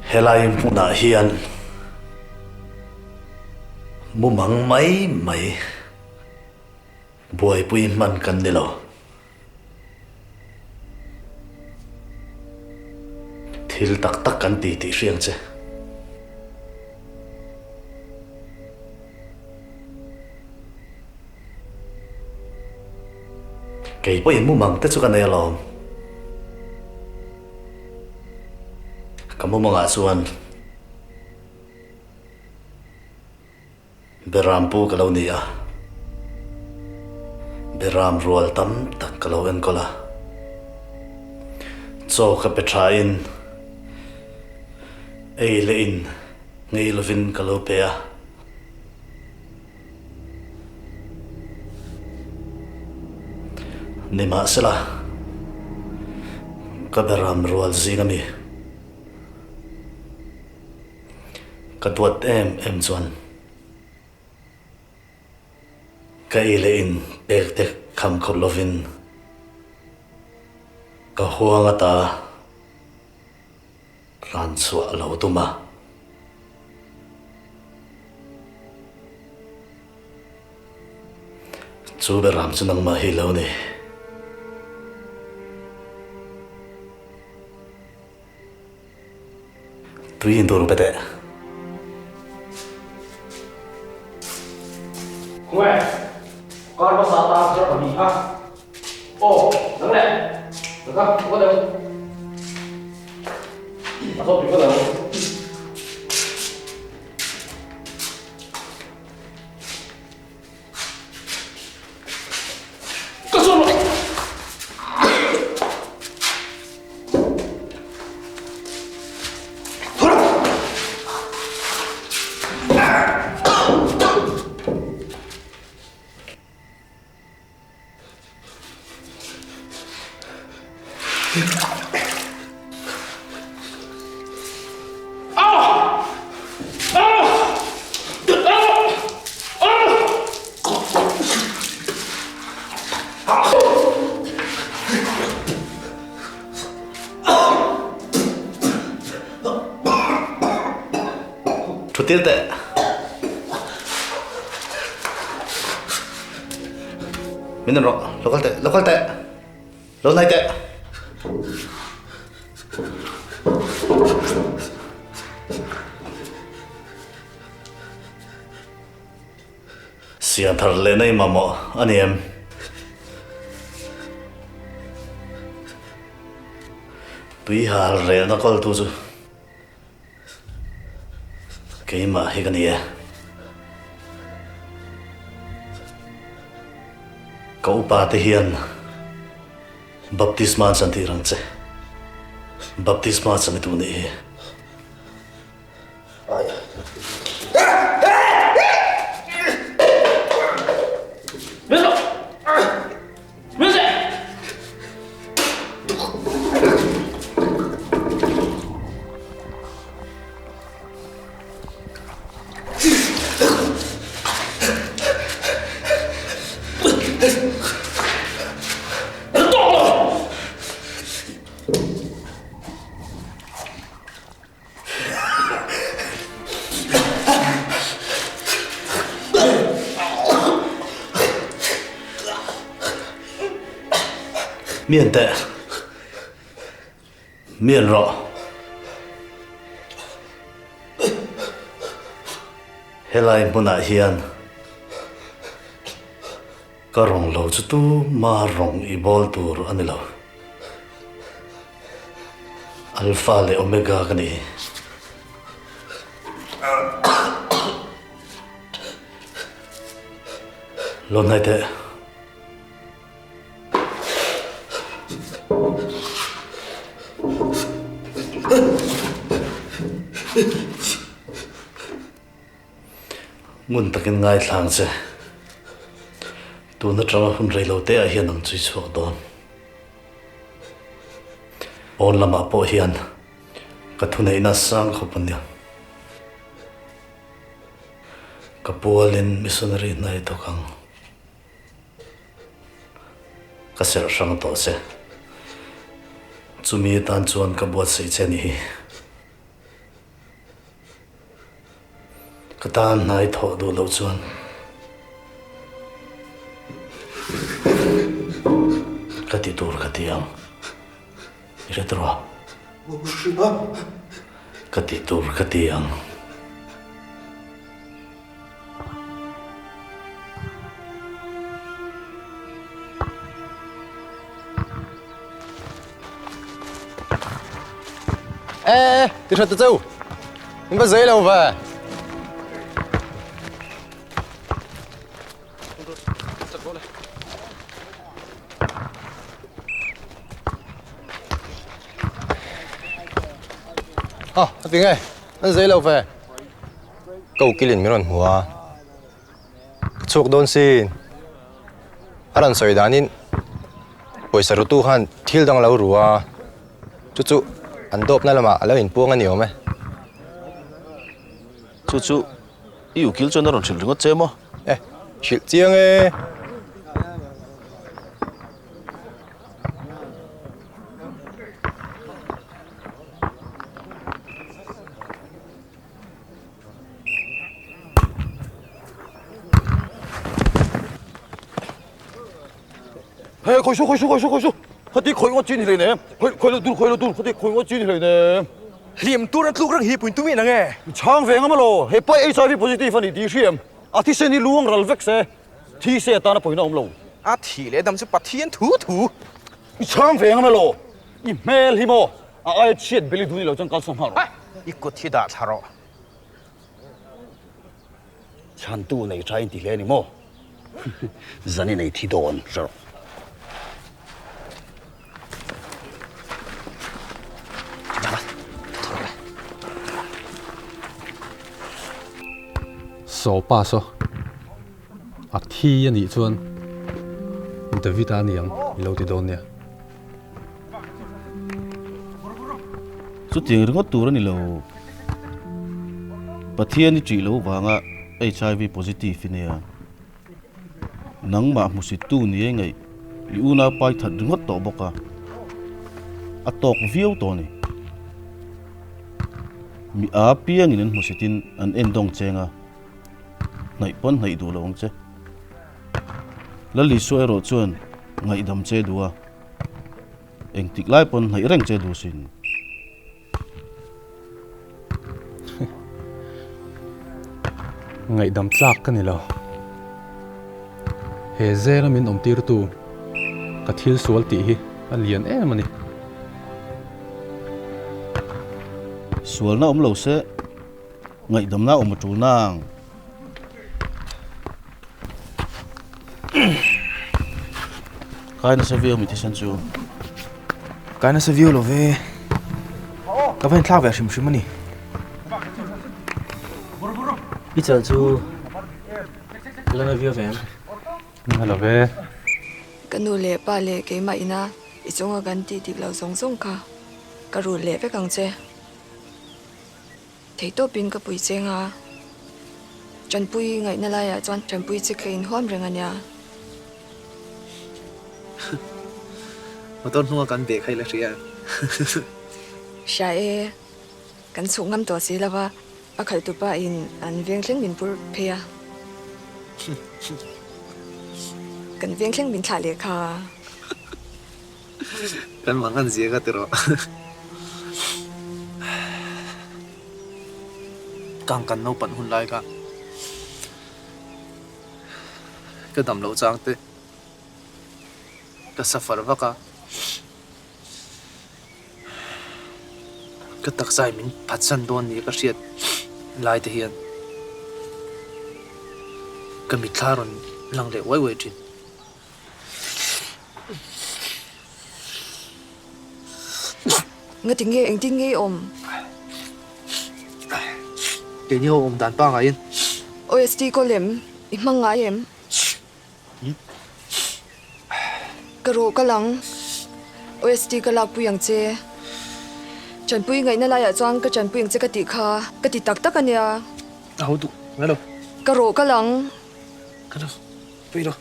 Speaker 17: helai muna hian mo mang mai mai buai pui man kan nilo thil tak tak kan ti ti riang che kei poi mu mang te chu kan elo kamu manga chuan berampu kalau ni a Beram rual tam tak kalau en kola. So ka petrain eilein ngei lovin kalau pea. Nima sela. Ka beram rual zingami. Ka tuat em chuan. Ka eilein tek tek kham khop lovin ka huanga ta ran chua lo tuma chu be ram chu nang ma hi lo ni tuin tur pete
Speaker 2: Quê. Con có sao tao sẽ còn đi ha. Ồ, đứng lại. Được không? Có được. Mà không thì có được. Có xuống rồi.
Speaker 17: Putil te. Mình rồi, local te. Lâu nay te. Sian thar le nay mà mò anh em. Tui hà re nó có tu chứ. Cái mà hay cái này. Cậu ba te hiền. Baptisman santi rang che. Baptisman santi tu ni. Miền tệ, miền rõ. Helai muna hiền. Cả rong lâu chút tu mà rong ibol tur anh lâu. Alpha le omega cái này. Lần này thế. Muốn takin ngay thang se, tu na trama hun rei lo te a hian ang chui chuak don. On lama po hian, ka thu nei na sang khopan dia. Ka pualin missionary nai to kang. Ka ser sang to se. Chumi tan chuan ka buat sei che ni. Ka tan nai tho du lo chuan. Ka ti tur ka ti ang. Retro. Ka ti tur ka ti ang.
Speaker 7: Ê, đi thật châu. Nhưng mà giấy đâu về? Tiếng ơi, nó giấy đâu về? Câu kia liền mới còn hùa. Chuộc đôn xin. Hắn sợi đá nín. Bồi sờ tu han thiêu đang lâu rùa. Chú anh đốp này là mà lâu in buông anh nhiều mày.
Speaker 17: Chú yêu kill cho nó còn chịu được chứ mà.
Speaker 7: Ê, chịu chiang ê.
Speaker 11: Hey, khôi số. Hãy đi khôi ngõ chín này nè. Khôi lo tu. Hãy đi khôi ngõ chín này nè.
Speaker 1: Liam tu rất lúc rất hiệp tụi mình nghe.
Speaker 11: Chang về ngắm lo. Hey, bay HIV positive anh đi xem. À thì sen đi luang ral vek se. Thì se ta na point ông lo.
Speaker 1: À thì lẽ đâm sẽ bắt thiên thủ.
Speaker 11: Chang về ngắm lo. Email hi mo. À ai chết beli tu ni lo chẳng cao sam hao.
Speaker 1: Ikut thi đã tharo.
Speaker 11: Chan tu này trai đi lên ni mo. Zani này thi đồn rồi.
Speaker 16: So pa so. A thi ani chuan. David aniang lo ti don nia.
Speaker 17: Chú tiền rất tu rồi nilo. Pathian ni chỉ lo vanga HIV positive nè. Nang ma musi tu ni ngai. Liuna pai thật rất to boka. A tok view to ni. mi a piang in musitin an endong chenga ngai pon ngai du lawng che lali soi ro chuan ngai dam che duwa eng tik lai pon ngai reng che du sin
Speaker 16: ngày đâm tlak cái này lo he zera min om tir tu ka thil sual ti hi a lian em ani
Speaker 17: sual na om lo se ngai dam na om tu nang kai na savio mi tisan chu
Speaker 2: cái nó sẽ view lo về cái bên thác về sim sim ani ít giờ chú lần nào view về
Speaker 16: hello về
Speaker 10: Kan nu le pa le ke mai na i chunga kan ti tik lo zong zong kha ka ru le ve kang che thei to pin ka pui chenga chan pui ngai na la ya chan chan pui che khein hom reng ania
Speaker 2: mà tôi không có cần để hay là gì à
Speaker 10: sha e kan chu ngam to si lawa a khal tu pa in an veng thleng min pur phea kan veng thleng min thla le kha
Speaker 2: kan mang ăn gì cả rồi càng cần nấu bận hun lại cả cái đầm lâu trang thế cái safar vác cả cái đặc sai mình phát sinh đồn này cái chuyện lại thể hiện cái mít thà rồi lăng lệ quay quay trên
Speaker 10: nga tinge eng tinge om
Speaker 2: cái như ông đàn ba ngày
Speaker 10: OST ko lem i manga em karo kalang OST ka lak puyang che chan pui ngai na la ya chang ka chan puyang che ka ti kha ka ti tak tak ania
Speaker 2: hau tu hello
Speaker 10: karo kalang
Speaker 2: hello pui đâu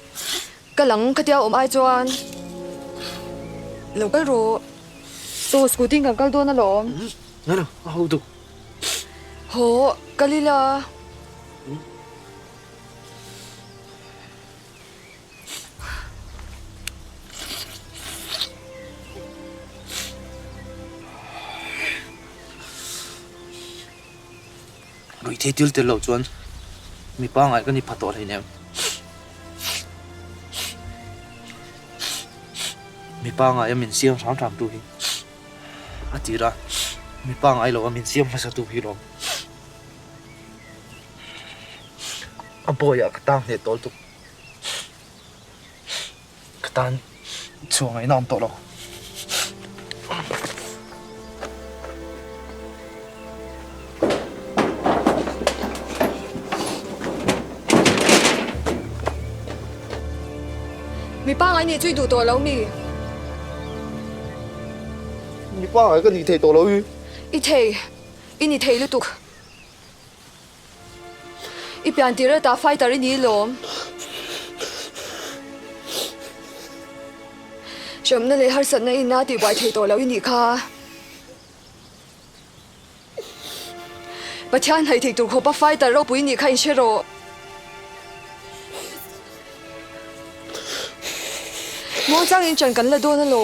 Speaker 10: kalang ka tia om ai chuan lo kal ro so scooty ka kal do na lo
Speaker 2: hello hau tu
Speaker 10: ho kalila
Speaker 2: rồi thế tiêu tiền lâu chuan mi pa ngai cái này phát tọt hay nè mi pa ngai mình xiêm sáng sáng tu hi à tí ra mi pa ngai lâu mình xiêm mà sao tu hi rồi à bồi à cái tang này tol tu cái tang chuang ấy nam tol lo
Speaker 10: mi pa ngai ni chui du to lo mi
Speaker 5: mi pa ngai cái gì thầy tổ lâu
Speaker 10: i thei ini thei lu tuk i pian tira ta fighter ni lom shom na le har sat na ina ti bai thei to lo ni kha pathian hai thei tu kho pa fighter ro pui ni kha in shero mo chang in chan kan la do na lo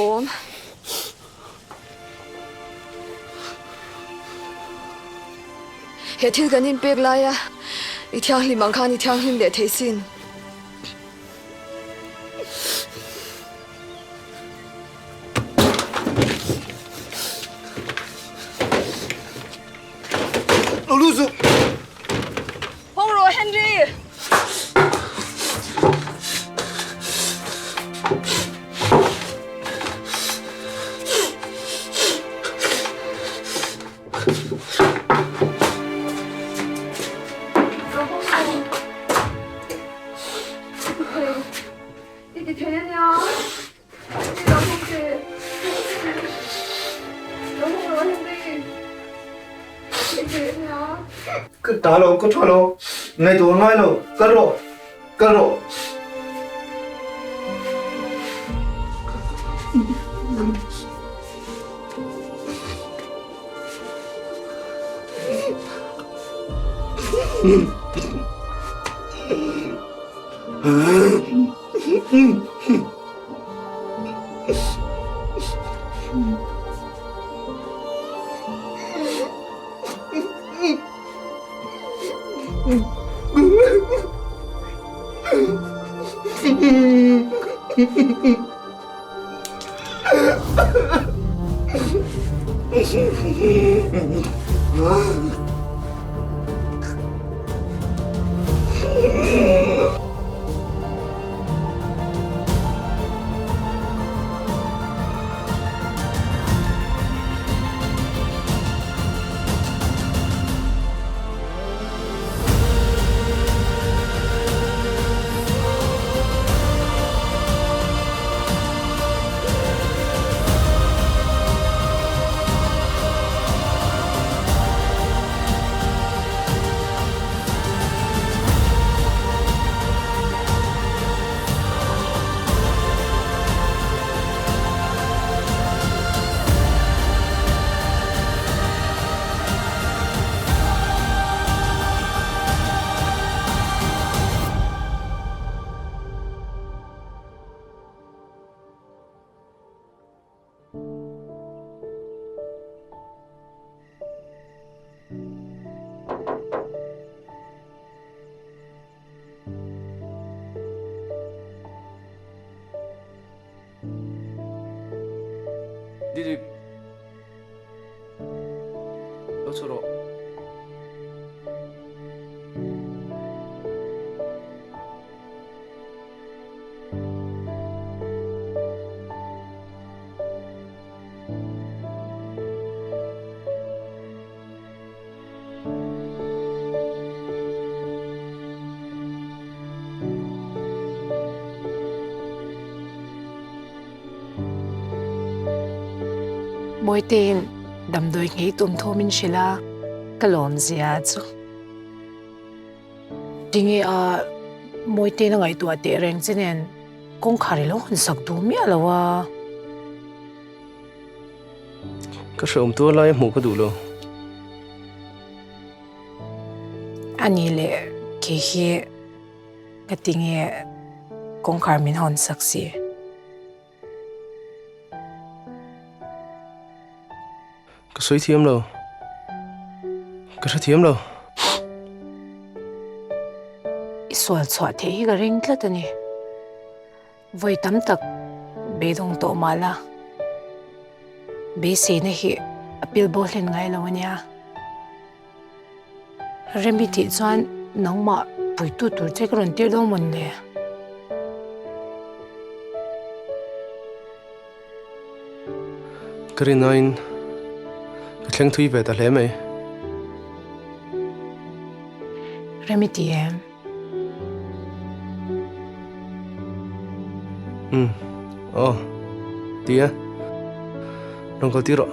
Speaker 10: he thil kan in pek la ya i thiang hlim ang khan i thiang hlim le thei sin
Speaker 5: lo lu su
Speaker 10: hong ro Henry
Speaker 5: cái trả lâu cái trả lâu ngày tổ ngay lâu cái rồi
Speaker 14: Didi. Lo churo.
Speaker 4: Mỗi tên đầm đôi nghĩ tùm thô mình chỉ là cái lộn gì à chứ. Thì nghe mỗi tên là ngày tuổi tệ rèn cho nên cũng khá là hôn sắc đủ mía là wa.
Speaker 14: Cái sự tua lại một cái đủ luôn.
Speaker 4: Anh ấy lệ khi cái tiếng nghe cũng khá mình hôn sắc gì.
Speaker 14: Cái suy thiêm đâu. Cái suy thiêm đâu.
Speaker 4: Sual sual thế cái rèn là thế này. Với tấm tắc bê đông tổ mà là bê xe này hi appeal ball lên ngay lâu nha. Rembi thị doan nóng mà bùi tu tu chơi cái tiêu đông mình nè.
Speaker 14: Cái này cái thằng thui về ta lấy mày.
Speaker 4: Rembi thị em.
Speaker 14: Tía. Don't go tiro.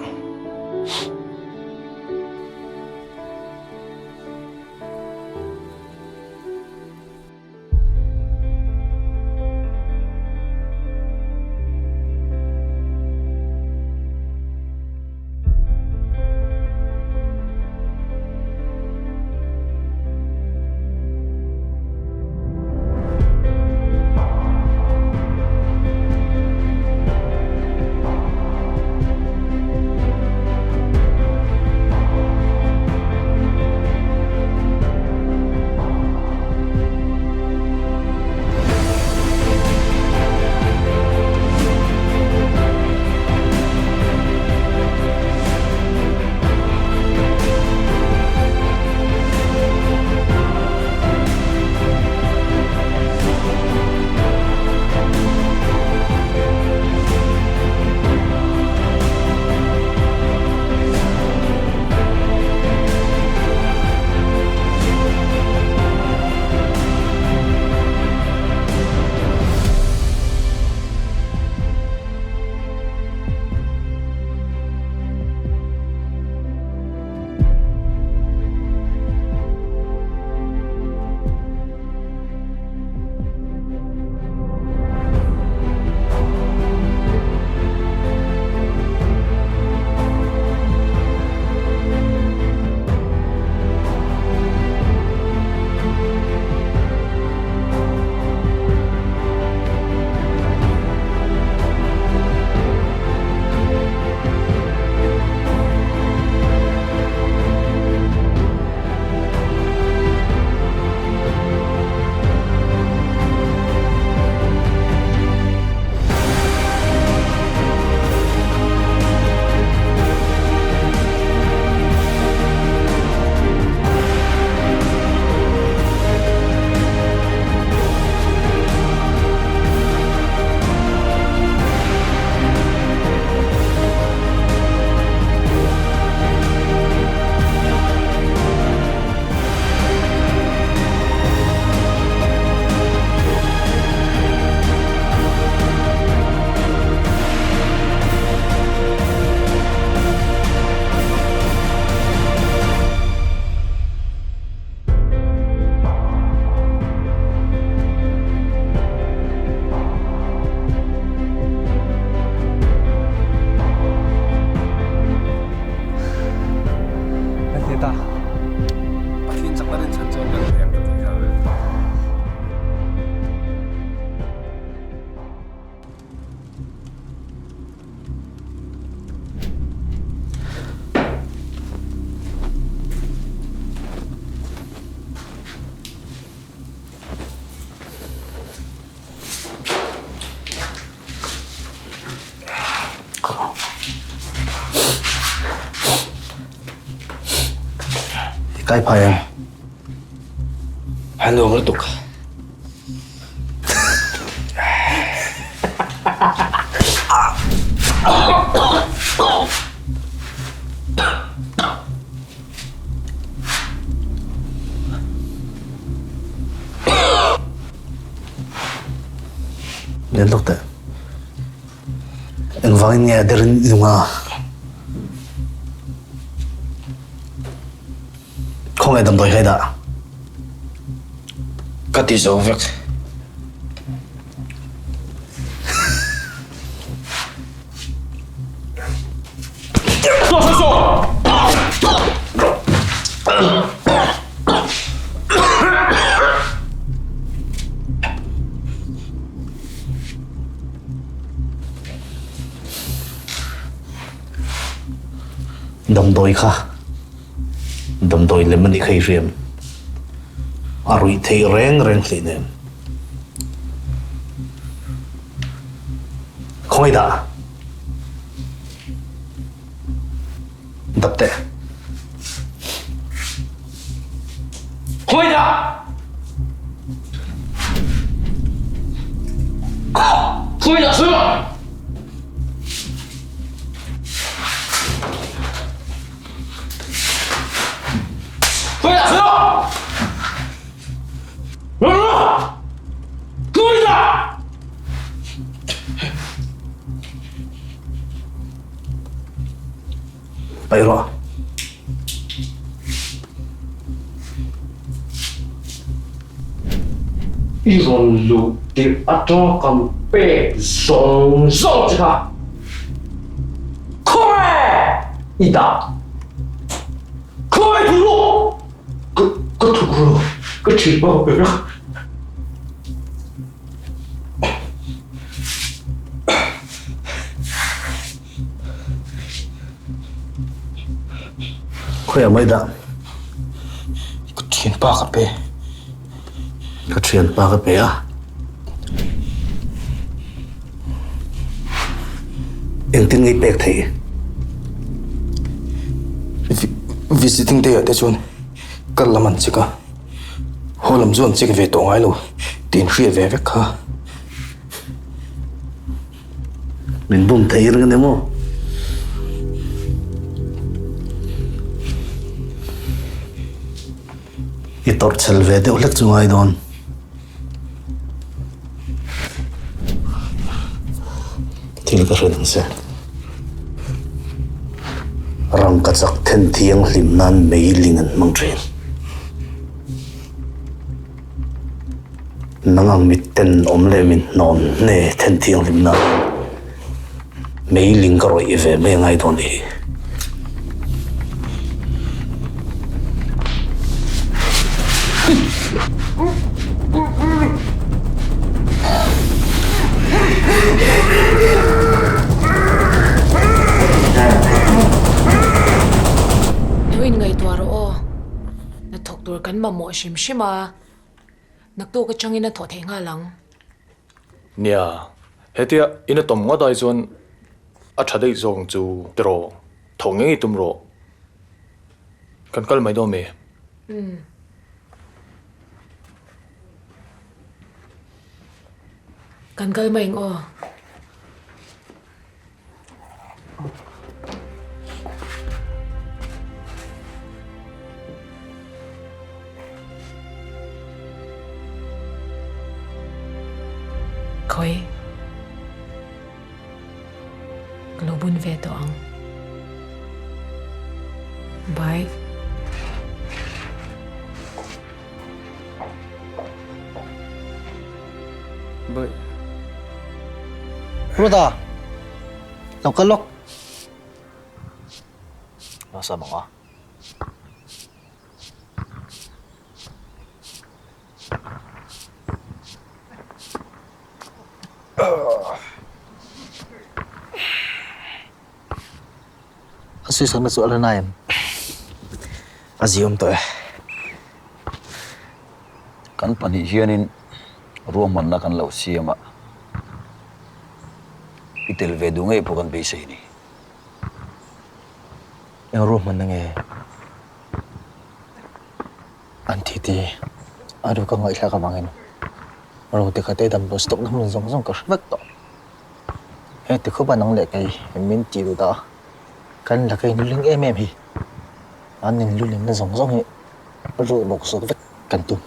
Speaker 9: Cái phải em.
Speaker 2: Anh luôn tục.
Speaker 9: Đến lúc đấy. Anh vang nghe đến đúng à. Không ai đâm đôi hay đã.
Speaker 2: Cắt đi dấu việc.
Speaker 9: Đâm đôi khá. Đâm đôi lên mình khai riêng. Arui thấy rèn thì nên. Không ai đã. Đập tệ.
Speaker 2: Không ai đã. Không ai đã sửa. Quay lại sửa. Quay lại.
Speaker 9: Bay rồi.
Speaker 2: Iron lu ti ato kam pe zong zong chứ hả? Khôi! Ida. Khôi thủ lô. Có thủ lô. Có chỉ bảo vệ đó.
Speaker 9: Khôi ở mấy đã.
Speaker 2: Có chuyện ba cà phê.
Speaker 9: Có chuyện ba cái bé à? Em tin ngay bẹt thế.
Speaker 2: Visiting day ở đây chun. Cần làm ăn chứ cả. Hồ làm ruộng chứ cái về tổ ngay luôn. Tiền khía về vết khá.
Speaker 9: Mình bùm thấy rồi cái mô. Cái tọt chal về để ولك chung ai đón. Thì cái sự này răng cắt sắc thiên thiêng lim nan mấy linh mang trên. Nangang mit ten om le min non ne thiên thiêng lim nan mấy linh cái rồi về mấy ngày đón đi.
Speaker 4: Kan ma mo shim shima nak tu ka changin na tho the nga lang
Speaker 18: nia hetia ina tom nga dai zon a thadei zong chu tro thonge tum ro kan kal mai do me
Speaker 4: kan kal mai ngo Khôi Globun về toang Bye
Speaker 6: Bye Ruda Lòng cân lốc Nó sao mà suy sớm mà sửa lần này gì ông tôi
Speaker 11: kan pani hianin ruam man na kan lo siama itel ve du ngai pokan be sei ni
Speaker 2: yang ruam man na nge
Speaker 9: Anh thì ở đâu có người là các bạn em rồi thì cái tay đầm đồ stock nó giống cái vất đó hết thì không bạn năng lệ cái mình chỉ được đó cái là cái lưng em hi anh nên luôn lên nó giống hết rồi một số vất cần tung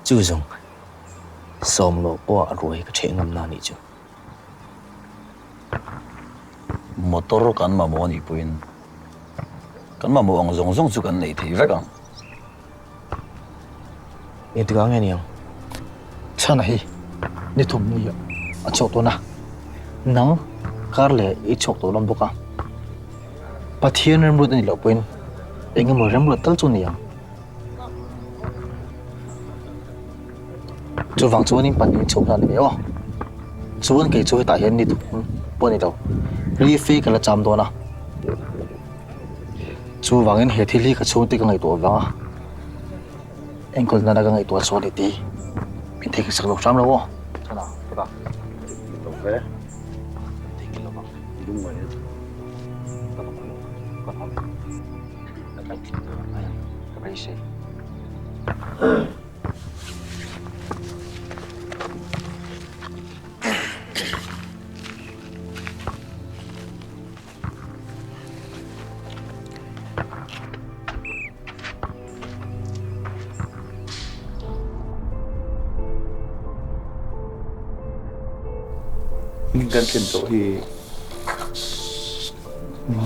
Speaker 9: chú dùng xóm lộ qua rồi cái chuyện ngầm nào này chứ
Speaker 11: motor kan ma mo ni puin kan ma mo ang zong zong chu kan nei thei vek ang
Speaker 9: nghe tiếng nghe nhiều sao này đi thùng nuôi à chọc tôi na nắngcar lệ ít chọc tôi làm bốc à bà thiên em rồi thì lỡ quên anh em mới em rồi tao chôn nhiều chú vàng chú anh bạn đi chọc ra này ô chú anh kể chú tại hiện đi thùng bữa này đâu lý phi cái là chạm đó na chú vàng anh hết thì lý cái chú thì cái ngày tuổi vàng à anh còn là cái ngày tuổi số để tí mình thấy cái sắc lục trăm đâu sao nào các bạn
Speaker 11: đúng thế đúng rồi
Speaker 18: mình cần chuyển chỗ thì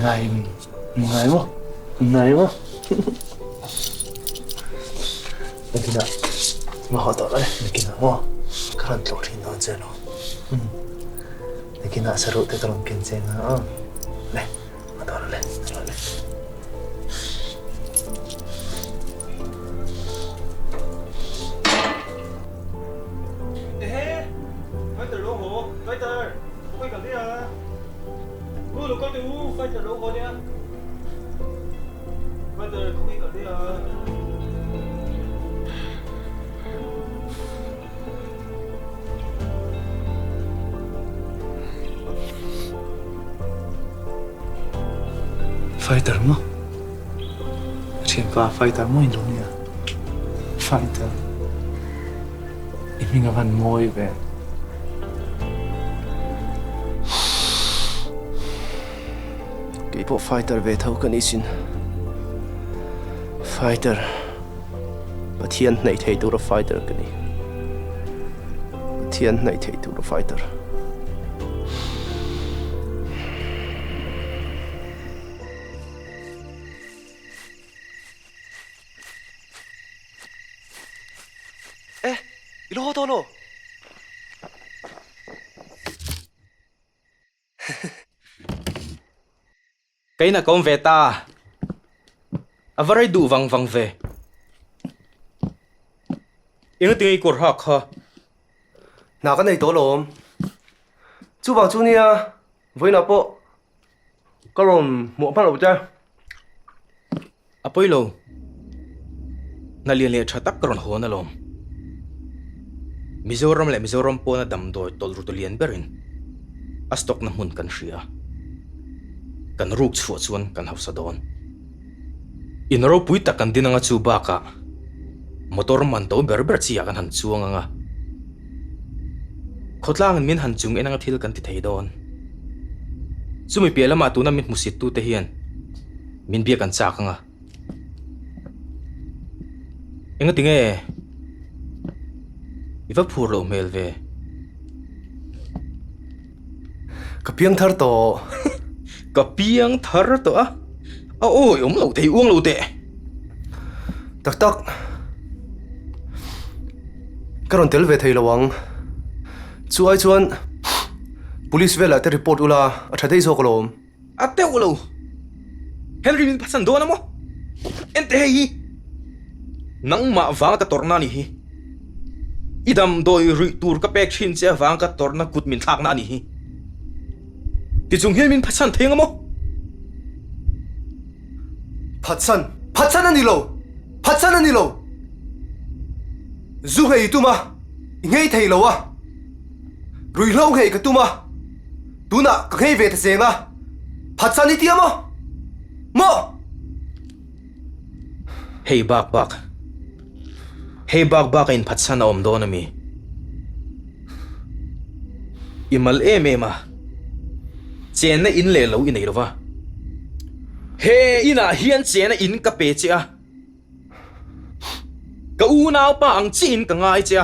Speaker 18: ngày mà
Speaker 9: Mungkin nak mahu tak lah, mungkin nak wah kerana telur ini aja lo. Mungkin nak seru tu terang kinceng ah. Leh, ada leh, ada leh.
Speaker 3: Fighter lỗ hổ, Fighter, không phải cần thế à? Ui, con từ Fighter lỗ hổ nha. Fighter không phải cần thế à?
Speaker 6: Fighter mo? Siapa fighter mo Indonesia? Fighter. Ini ngawan mo ibe.
Speaker 14: Cái bộ fighter về thâu cần isin fighter và thiên này thấy tôi là fighter cái này thiên này thấy tôi là fighter
Speaker 2: 에 이러고 도로
Speaker 6: Cái là con về ta à vợ đủ văng văng về những tiếng ấy của họ hả
Speaker 14: nào cái này tổ lồm chú bảo chú nia với nào bộ có lồm muộn phát lầu cha
Speaker 6: à bấy lâu na liền liền chặt tắc còn hồ na lồm Mizoram po na dam do tol ru tolian berin astok na hun kan ria kan ruk chu chuan kan hausa don in ro pui ta kan dinanga chu ba ka motor man to ber chi kan han chuanga nga khotlang min han chung enanga thil kan ti thei don chumi pela ma tu na mit musit tu te hian min bia kan cha nga enga tinge iwa phur lo mel ve
Speaker 14: kapiang thar to
Speaker 6: kapiang thar to a ôi ông lâu thì uống lâu tệ
Speaker 14: tak tak karon tel ve thei lawang chu ai chuan police vela te report ula a thadei zo kolom
Speaker 6: ate ulo Henry min pasan do na mo ente hi nang ma wang ka torna ni hi idam doi ri tur ka pek chin che wang ka torna kut min thak na ni hi ti chung hian min pasan theng mo
Speaker 14: Patsan anh lo zu hei tu ma ngay thei lo à rui lau hei ka tuma tuna ka hei ve ta senga phatsa ni tiama mo
Speaker 2: Hey bak Hey bak in phatsa na om do na mi imal ema chen na in le lo in nei rova he ina hian chen na in ka pe chia ka u nau pa ang chin ka ngai chia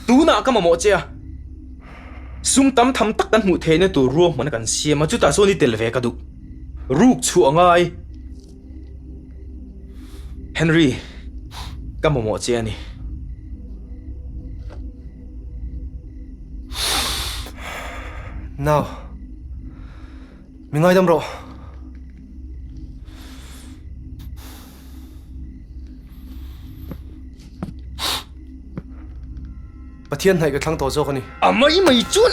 Speaker 2: tu na ka mo chia sum tam tham tak kan mu the ne tu ru man kan siama chu ta so ni tel ve ka du ruk chu angai Henry ka mo chia ni
Speaker 14: nào mình ngay đâm rồi bà thiên này cái thằng tổ cho con đi
Speaker 2: à mày chuột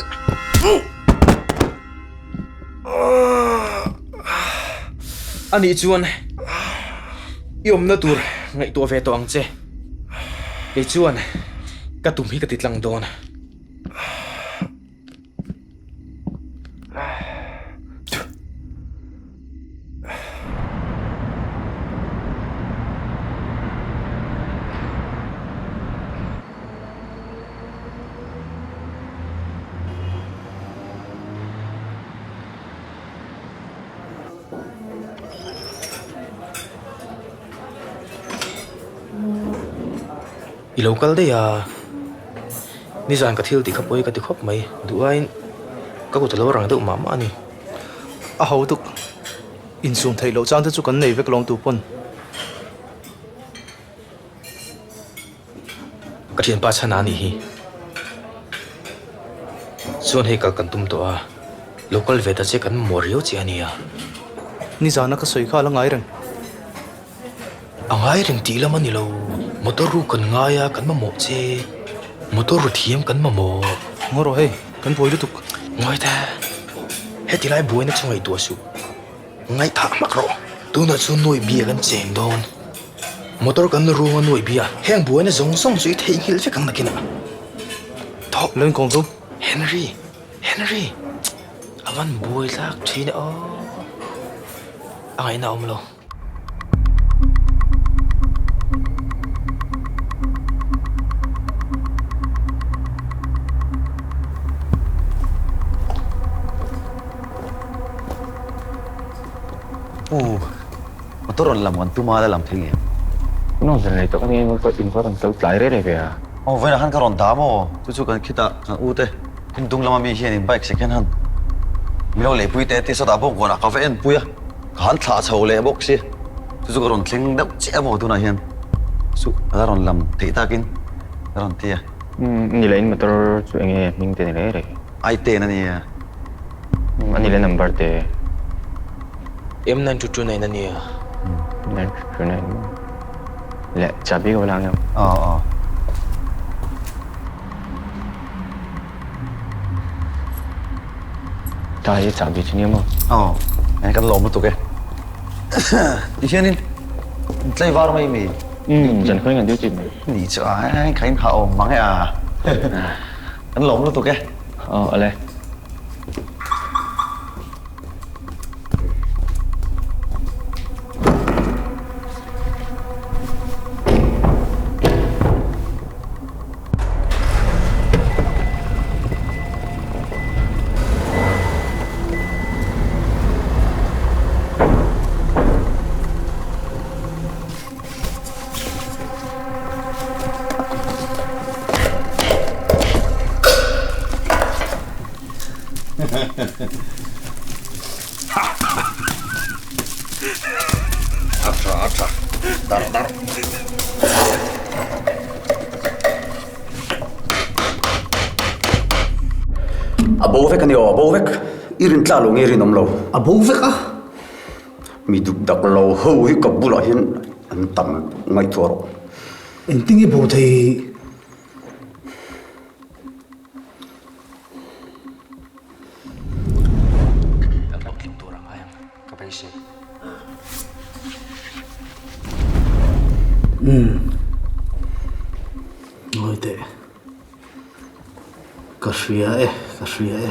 Speaker 2: anh ấy chuột yom na tur ngay tua về toang che ấy chuột cả tụi mình cái tít lăng đòn local đây à ni zan ka thil ti khapoi ka ti khop mai duain ka ko talo rang de mama ani
Speaker 6: a ho tuk in sum thei lo chan te chu kan nei vek long tu pon
Speaker 2: ka thian pa chana ni hi chuan hei ka kan tum to a local ve ta che kan morio chi ani a
Speaker 6: ni zan ka soi kha la ngai rang
Speaker 2: angai ring ti lam ani lo motor ru kan ngaya kan ma mo che motor ru thiam kan ma mo
Speaker 6: ngoro hei kan poi tuk
Speaker 2: ngoi ta he ti lai boi na chungai tu su ngai tha mak ro tu na chu noi bia kan cheng don motor kan ru nga noi bia heng boi na zong song chui thei hil fe kang nakina
Speaker 6: thok lên kong zum
Speaker 2: Henry awan boi lak thina o ai na om lo
Speaker 11: motor on lam kan tu ma da lam thing
Speaker 8: nó giờ này tao nghe nó có in có thằng tao lại đấy này kìa
Speaker 11: oh vậy là hắn karon ta mo chu chu kan khita kan u te tin tung lama mi hian in bike second hand mi lo le pui te te so da bok gona ka ve en puya kan tha chho le bok si chu chu karon thling dap che mo tu na hian su karon lam te ta kin karon tia
Speaker 8: ni lain motor chu nghe mình tên này đấy
Speaker 11: ai te na ni
Speaker 8: anh lên number te
Speaker 2: em nan chu chu này nè
Speaker 8: nên chỗ này lẹ chả biết có làm không ta ấy chả biết chuyện
Speaker 11: mà anh cần lồng một tụi cái đi xem đi chơi vào mấy mày
Speaker 8: dần khơi ngàn tiêu chìm
Speaker 11: đi cho anh khai hậu mắng à anh lồng một tụi cái
Speaker 8: ở đây
Speaker 11: Atra. Dar. Abo vek ani abo vek. Irin tla lo ngeri nom lo. Abo vek ah. Mi duk dak lo ho hi ka bula hin an tam ngai thoro.
Speaker 9: Intingi bo thei ngồi tệ cả Kasria kasria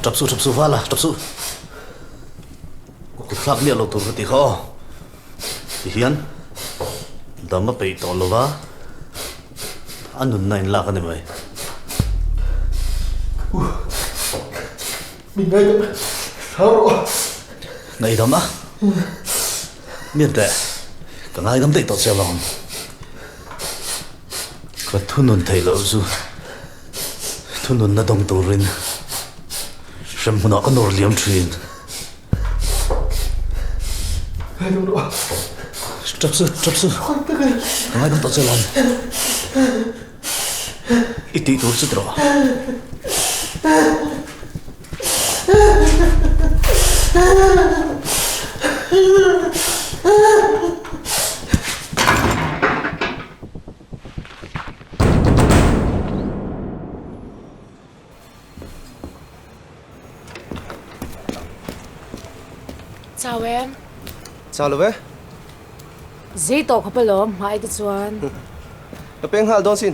Speaker 9: Trapsu phala trapsu Ku thlak lia lo tur ti kho Ti hian Dama pei to lova Anun nain la ka ni mai
Speaker 5: Mình đây sao rồi?
Speaker 9: Này dama Miên te Ka ngai gam dei to che long Ka thunun thei lo zu Thunun na dong turin Sem huna ka nor liam thin
Speaker 5: Hai đâu rồi?
Speaker 9: Trapsu Ka ngai gam to che long Iti tur su tro
Speaker 4: Chào em.
Speaker 14: Chào love.
Speaker 4: Dễ tổ khắp lắm, hai đứa chuan.
Speaker 14: Cái beng hal don xin.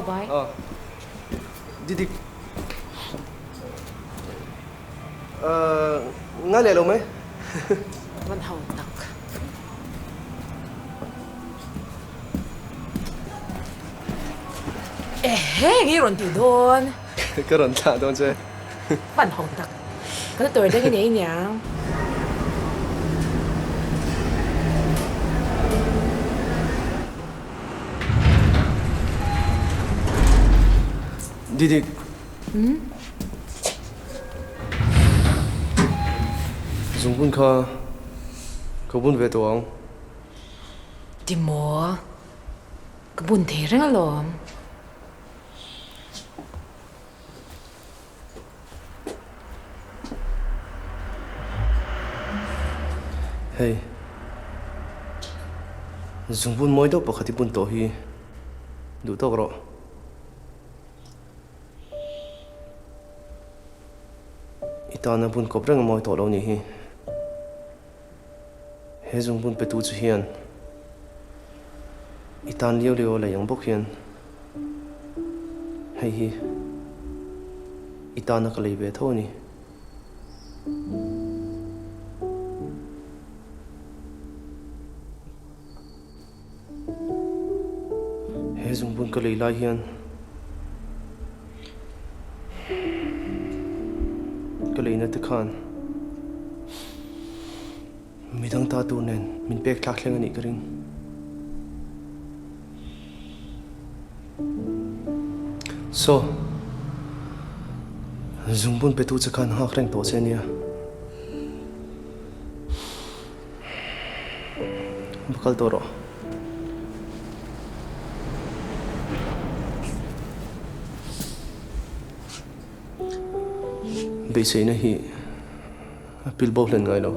Speaker 4: Bye.
Speaker 14: Đi. Ngay lẹ lâu mấy?
Speaker 4: Vẫn hậu tắc. Nghe rồi thì đồn.
Speaker 14: Cái rộn thả don chứ.
Speaker 4: Vẫn hậu tắc. Cái tuổi đấy cái này nhá.
Speaker 14: Đi. Dùng bún kha, có bún về tổ ông.
Speaker 4: Đi mua, cái bún thế rất là lắm.
Speaker 14: Hey, dùng bún mới đâu bọc hati bún tổ hi, đủ tao rồi. Itana bun ko brang moi to lo ni hi he jung bun pe tu chu hian itan leo la yang bok hian hei hi itana ka lei be tho ni he jung bun ka lei lai hian cái lấy nó thực hành mình đang ta tu nên mình biết khác lên cái này so dùng bún bê tu thực hành học lên tổ sen nha bakal toro bị sấy này hi pil bốc lên ngay đâu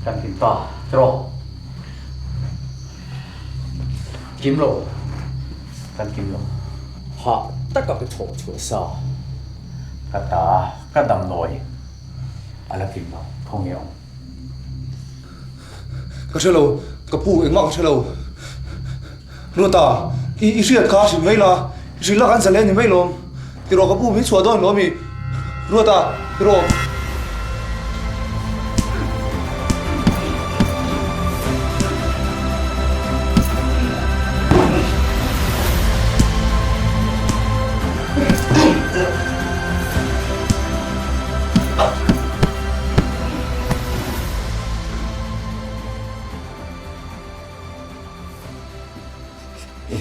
Speaker 19: Cần tìm tỏ, rồi kiếm lộ cần kiếm lộ họ tất cả cái thổ chỗ sao cả ta cả đầm nổi à là kiếm lộ không hiểu
Speaker 5: Cái xe lầu, cái phụ ứng mạo xe lầu luôn ta, ý xuyên khá xíu ngay là rila kan salen ni mai lom tiro ka pu mi chua don lo mi ruata tiro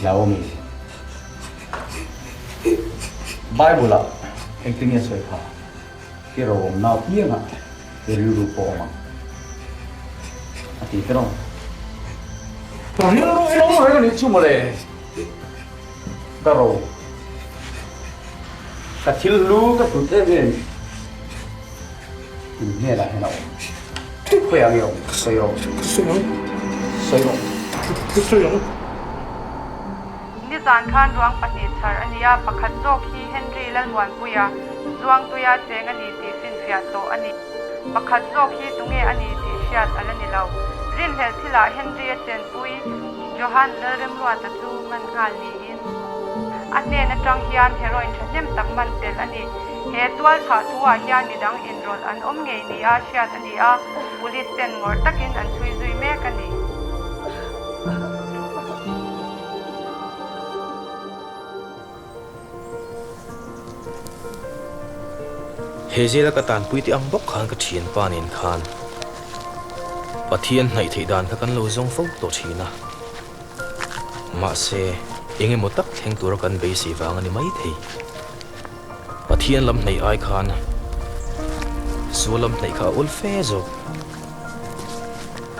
Speaker 19: Naomi. Bible la anh tin nghe soi pha. Cái rồi nào kia mà cái lưu lưu po mà. Thì cái đó. Còn những lúc nó mới có đi chung mà để. Cái rồi. Cái thiếu lưu cái tụt thế về. Nghe là thế nào? Khỏe nhiều, soi rồi. Soi rồi. Soi rồi.
Speaker 20: Zan khan ruang pahni char ania pakhat zawk hi Henry lalmuan puya zuang tuya cheng ani ti fin fiat to ani pakhat zawk hi tunge ani ti hriat alani lo rin hel thila Henry a chen pui Johan lalrem lua ta chu man ngal ni in ane na tang hian heroin thnem tak man tel ani he twal tha thuwa hian midang enroll an om ngei ni a hriat ani a police ten ngor takin an chui zui mek ani
Speaker 2: Hezela ka tan pui ti ang bok khan ka thian panin khan pathian nei thei dan ka kan lo zong fo to thina ma se enge motak theng tur kan be si wang ani mai thei pathian lam nei ai khan sulam nei kha ul fe zo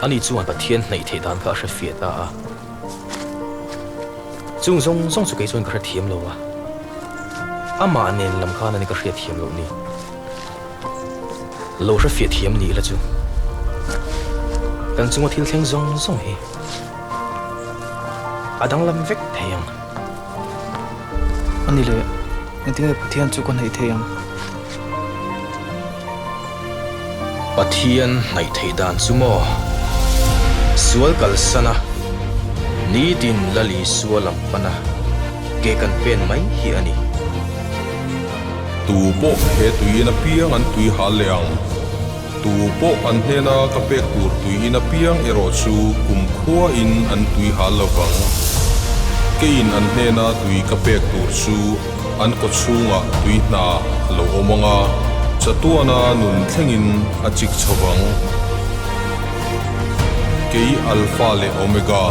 Speaker 2: ani chuan pathian nei thei dan ka hre fia ta a chung zong zong chu ke chuan ka thiam lo wa ama nen lam khan ani ka hre thiam lo ni lâu rất phiền hiếm ní là chú đang chung một thiên thanh rong rong he à đang làm vết thèm
Speaker 6: anh đi lệ anh tiếng là thiên chú con hay thèm
Speaker 2: thiên này thấy đàn chú mò sual kal sana ni din lali sual lam pana ke kan pen mai hi ani
Speaker 21: tu po he tui na piang an tui ha leang tu po an he na ka pe tur tui na piang ero chu kum khua in an tui ha lawang ke in an he na tui ka pe tur chu an ko chunga tui na lo omonga chatuana nun thlengin a chik chawang ke alpha le omega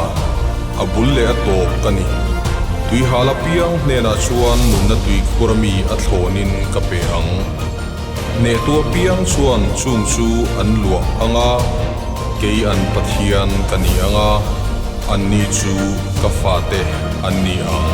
Speaker 21: abul le atop kani tui hala piang ne na chuan nun na tui kurami a thlonin ka pe ang ne tua piang chuan chung chu an lua anga ke an pathian kani anga an ni chu ka fate an ni ang